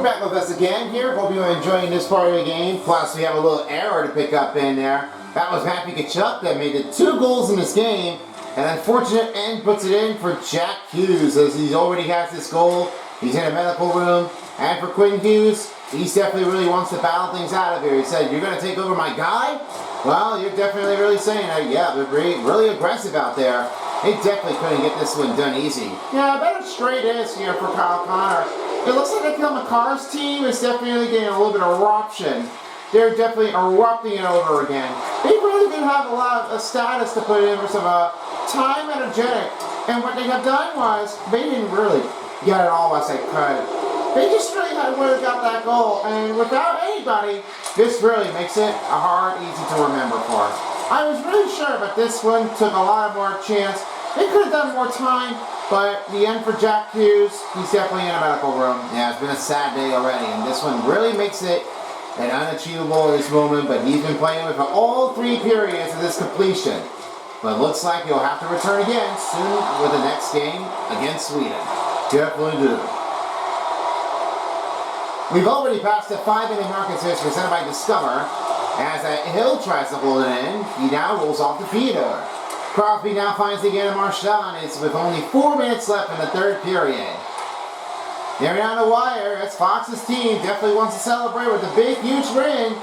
Back with us again here. Hope you're enjoying this part of the game. Plus, we have a little error to pick up in there. That was Matthew Tkachuk that made the 2 goals in this game. An unfortunate end puts it in for Jack Hughes, as he already has this goal. He's in a medical room. And for Quinn Hughes, he definitely really wants to battle things out of here. He said, "You're going to take over my guy?" Well, you're definitely really saying that. Yeah, they're really aggressive out there. They definitely couldn't get this one done easy. Yeah, better straight is here for Kyle Connor. It looks like the Kill McCarr's team is definitely getting a little bit of eruption. They're definitely erupting it over again. They really do have a lot of status to put in for some time energetic. And what they have done was, they didn't really get it all as they could. They just really would have got that goal. And without anybody, this really makes it a hard, easy to remember for. I was really sure, but this one took a lot more chance. They could have done more time. But the end for Jack Hughes, he's definitely in a medical room. Yeah, it's been a sad day already, and this one really makes it an unachievable at this moment, but he's been playing with all 3 periods of this completion. But it looks like he'll have to return again soon with the next game against Sweden. Definitely do. We've already passed the 5-minute mark as presented by Discover. As Hill tries to hold it in, he now rolls off the feeder. Crosby now finds again to Marchand. It's with only 4 minutes left in the 3rd period. They're down the wire as Fox's team definitely wants to celebrate with a big, huge win.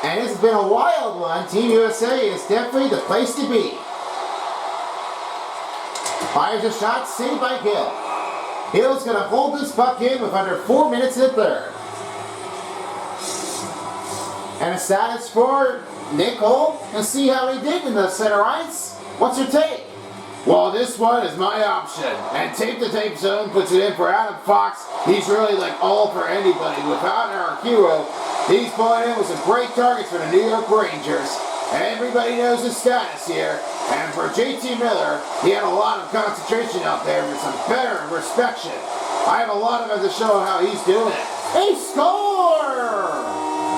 And this has been a wild one. Team USA is definitely the place to be. Fires a shot, saved by Hill. Hill's going to hold this puck in with under 4 minutes in the 3rd. And a status for Nick Holt. And see how he did in the center ice. What's your take? Well, this one is my option. And Tape the Tape Zone puts it in for Adam Fox. He's really like all for anybody. Without our hero, he's pulling in with some great targets for the New York Rangers. Everybody knows his status here. And for JT Miller, he had a lot of concentration out there with some better inspection. I have a lot of it to show how he's doing it. He score!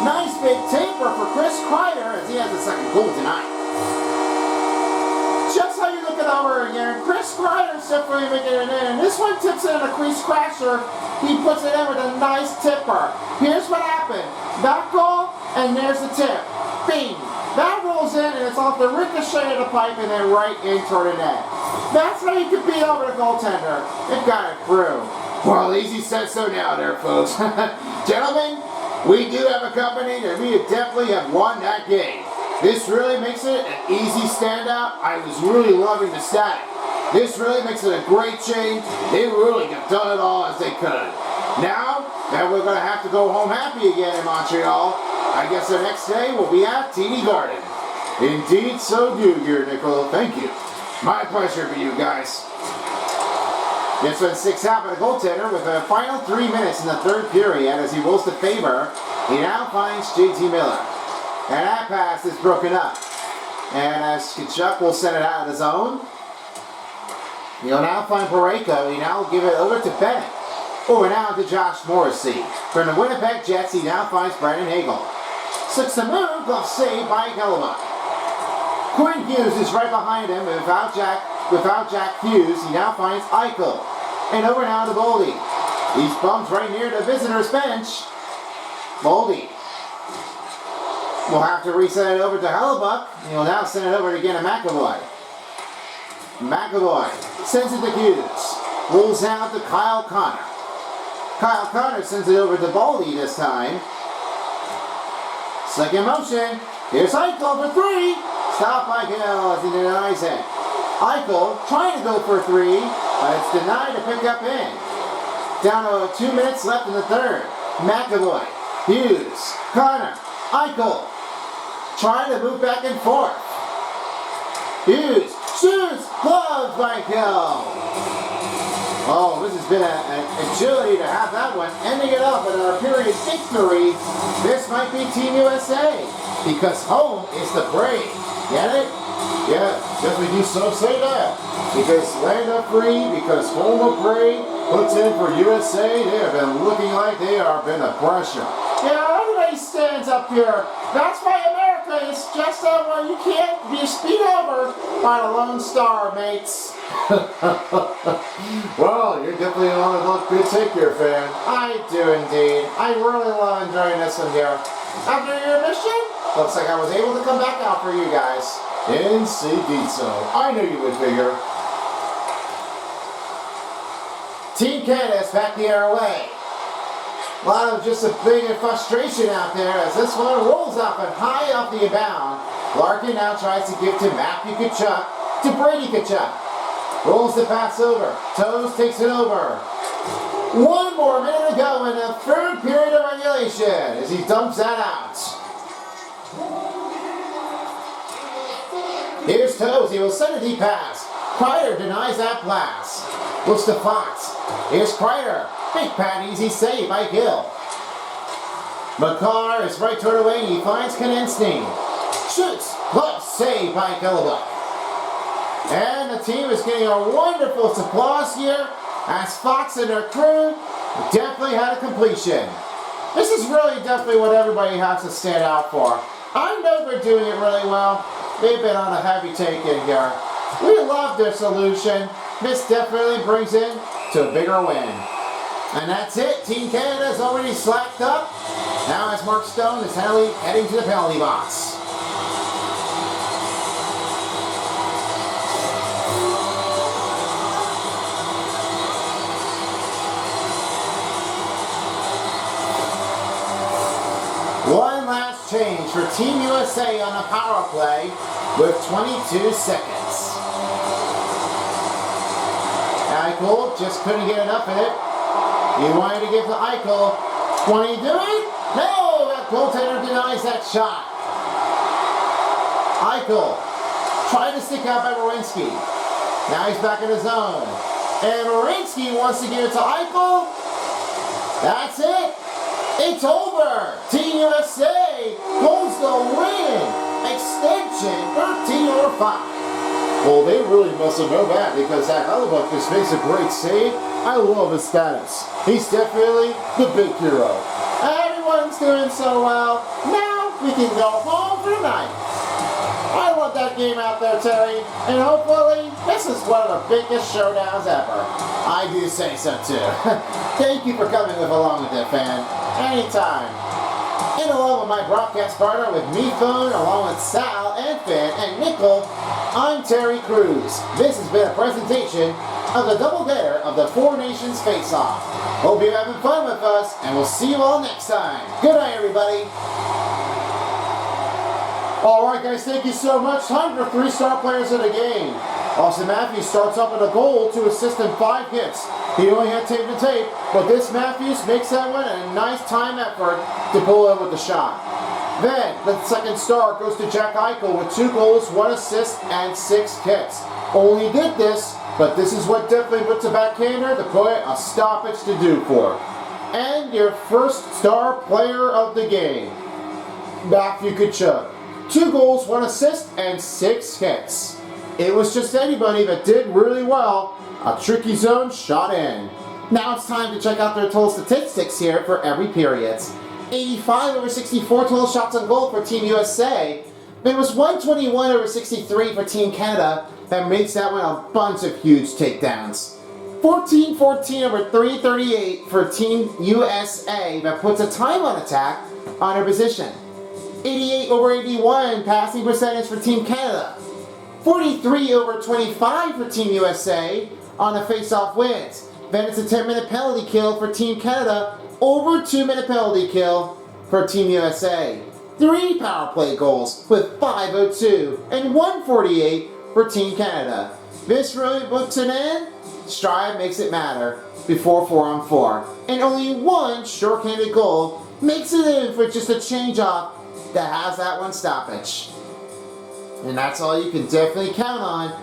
Nice big taper for Chris Kreider as he has the 2nd goal tonight. Just how you look it over again, Chris Kreider's definitely making it in. This one tips it in a crease crasher. He puts it in with a nice tipper. Here's what happened. That goal, and there's the tip. Bing! That rolls in, and it's off the ricochet of the pipe and then right in toward the net. That's how you can beat over the goaltender. It got it through. Well, easy says so now there, folks. Gentlemen, we do have a company that we definitely have won that game. This really makes it an easy standout. I was really loving the static. This really makes it a great change. They really have done it all as they could. Now that we're going to have to go home happy again in Montreal, I guess the next day will be at TD Garden. Indeed, so do, dear Nicole. Thank you. My pleasure for you guys. This one's 6 out by the goaltender with the final 3 minutes in the 3rd period as he rolls to favor. He now finds JT Miller. And that pass is broken up. And as Tkachuk will send it out of his own. He'll now find Parayko. He now will give it over to Bennett. Over now to Josh Morrissey. From the Winnipeg Jets, he now finds Brandon Hagel. 6 to move, glove saved by Hellebuck. Quinn Hughes is right behind him. Without Jack Hughes, he now finds Eichel. And over now to Boldy. He's bumped right near the visitor's bench. Boldy will have to reset it over to Hellebuck. He'll now send it over again to McAvoy. McAvoy sends it to Hughes. Rolls out to Kyle Connor. Kyle Connor sends it over to Boldy this time. Second motion. Here's Eichel for 3. Stop by Hill as he denies it. Eichel trying to go for 3, but it's denied to pick up in. Down to 2 minutes left in the 3rd. McAvoy, Hughes, Connor, Eichel trying to move back and forth. Hughes shoots, gloves by Hill. Oh, this has been an agility to have that one. Ending it up in our period victory. This might be Team USA because home is the brave. Get it? Yeah, definitely do so say that. Because land up free, because home of brave puts in for USA. They have been looking like they are been a pressure. Yeah, everybody stands up here. That's why America is just that one. You can't be speed over by the Lone Star, mates. Well, you're definitely on a good take here, fan. I do indeed. I really love enjoying this one here. After your mission, looks like I was able to come back out for you guys. Indeed so. I knew you would figure. Team Canada's back the other way. A lot of just a big frustration out there as this one rolls up and high off the inbound. Larkin now tries to give to Matthew Tkachuk to Brady Tkachuk. Rolls the pass over. Toes takes it over. One more minute to go in the third period of regulation as he dumps that out. Here's Toes. He will send a deep pass. Kreider denies that blast. Looks to Fox. Here's Kreider. Big pad, easy save by Gill. McCarr is right toward away. He finds Konechny. Shoots. Close save by Gillibuck. And the team is getting a wonderful applause here as Fox and their crew definitely had a completion. This is really definitely what everybody has to stand out for. I know they're doing it really well. They've been on a heavy take in here. We love their solution. This definitely brings in to a bigger win. And that's it. Team Canada is already slacked up. Now as Mark Stone is heading to the penalty box. One last change for Team USA on a power play with 22 seconds. Eichel just couldn't get enough of it. He wanted to give to Eichel. 20 do it? No! That goaltender denies that shot. Eichel tried to stick out by Werenski. Now he's back in his zone. And Werenski wants to give it to Eichel. That's it. It's over! Team USA holds the win! Extension 13-5. Well, they really must have known that because that Hellebuck just makes a great save. I love his status. He's definitely the big hero. Everyone's doing so well. Now we can go home for the night. I love that game out there, Terry. And hopefully, this is one of the biggest showdowns ever. I do say so, too. Thank you for coming along with it, fan. Anytime. And along with my broadcast partner with me, Phone, along with Sal and Finn and Nickel, I'm Terry Cruz. This has been a presentation of the Doubleheader of the Four Nations Faceoff. Hope you're having fun with us, and we'll see you all next time. Good night, everybody. Alright guys, thank you so much. Time for 3-star players of the game. Austin Matthews starts up with a goal, 2 assists and 5 hits. He only had tape to tape, but this Matthews makes that one a nice time effort to pull in with the shot. Then, the second star goes to Jack Eichel with 2 goals, 1 assist, and 6 hits. Only did this, but this is what definitely puts a backhander to put a stoppage to do for. And your first star player of the game, Matthew Tkachuk. 2 goals, 1 assist, and 6 hits. It was just anybody that did really well. A tricky zone shot in. Now it's time to check out their total statistics here for every period. 85 over 64 total shots on goal for Team USA. It was 121 over 63 for Team Canada. That makes that one a bunch of huge takedowns. 14-14 over 338 for Team USA. That puts a time on attack on their position. 88 over 81 passing percentage for Team Canada. 43 over 25 for Team USA on the face-off wins. Then it's a 10-minute penalty kill for Team Canada, over 2-minute penalty kill for Team USA. 3 power play goals with 502 and 148 for Team Canada. This really puts an end. Stride makes it matter before 4-on-4. And only 1 short-handed goal makes it in for just a change-off that has that one stoppage. And that's all you can definitely count on.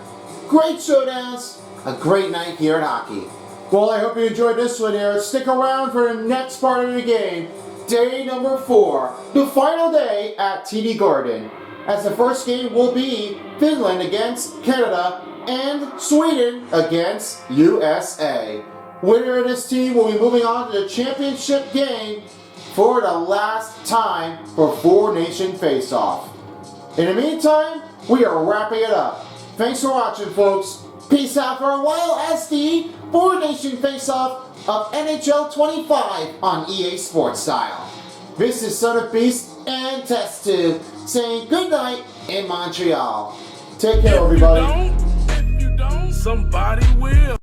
Great showdowns, a great night here at hockey. Well, I hope you enjoyed this one here. Stick around for the next part of the game. Day number 4, the final day at TD Garden. As the first game will be Finland against Canada and Sweden against USA. Winner of this team will be moving on to the championship game for the last time for 4-Nation Faceoff. In the meantime, we are wrapping it up. Thanks for watching, folks. Peace out for a while as the 4-Nation Faceoff of NHL 25 on EA Sports Style. This is Son of Beast and Test Tube saying good night in Montreal. Take care, everybody. If you don't, somebody will.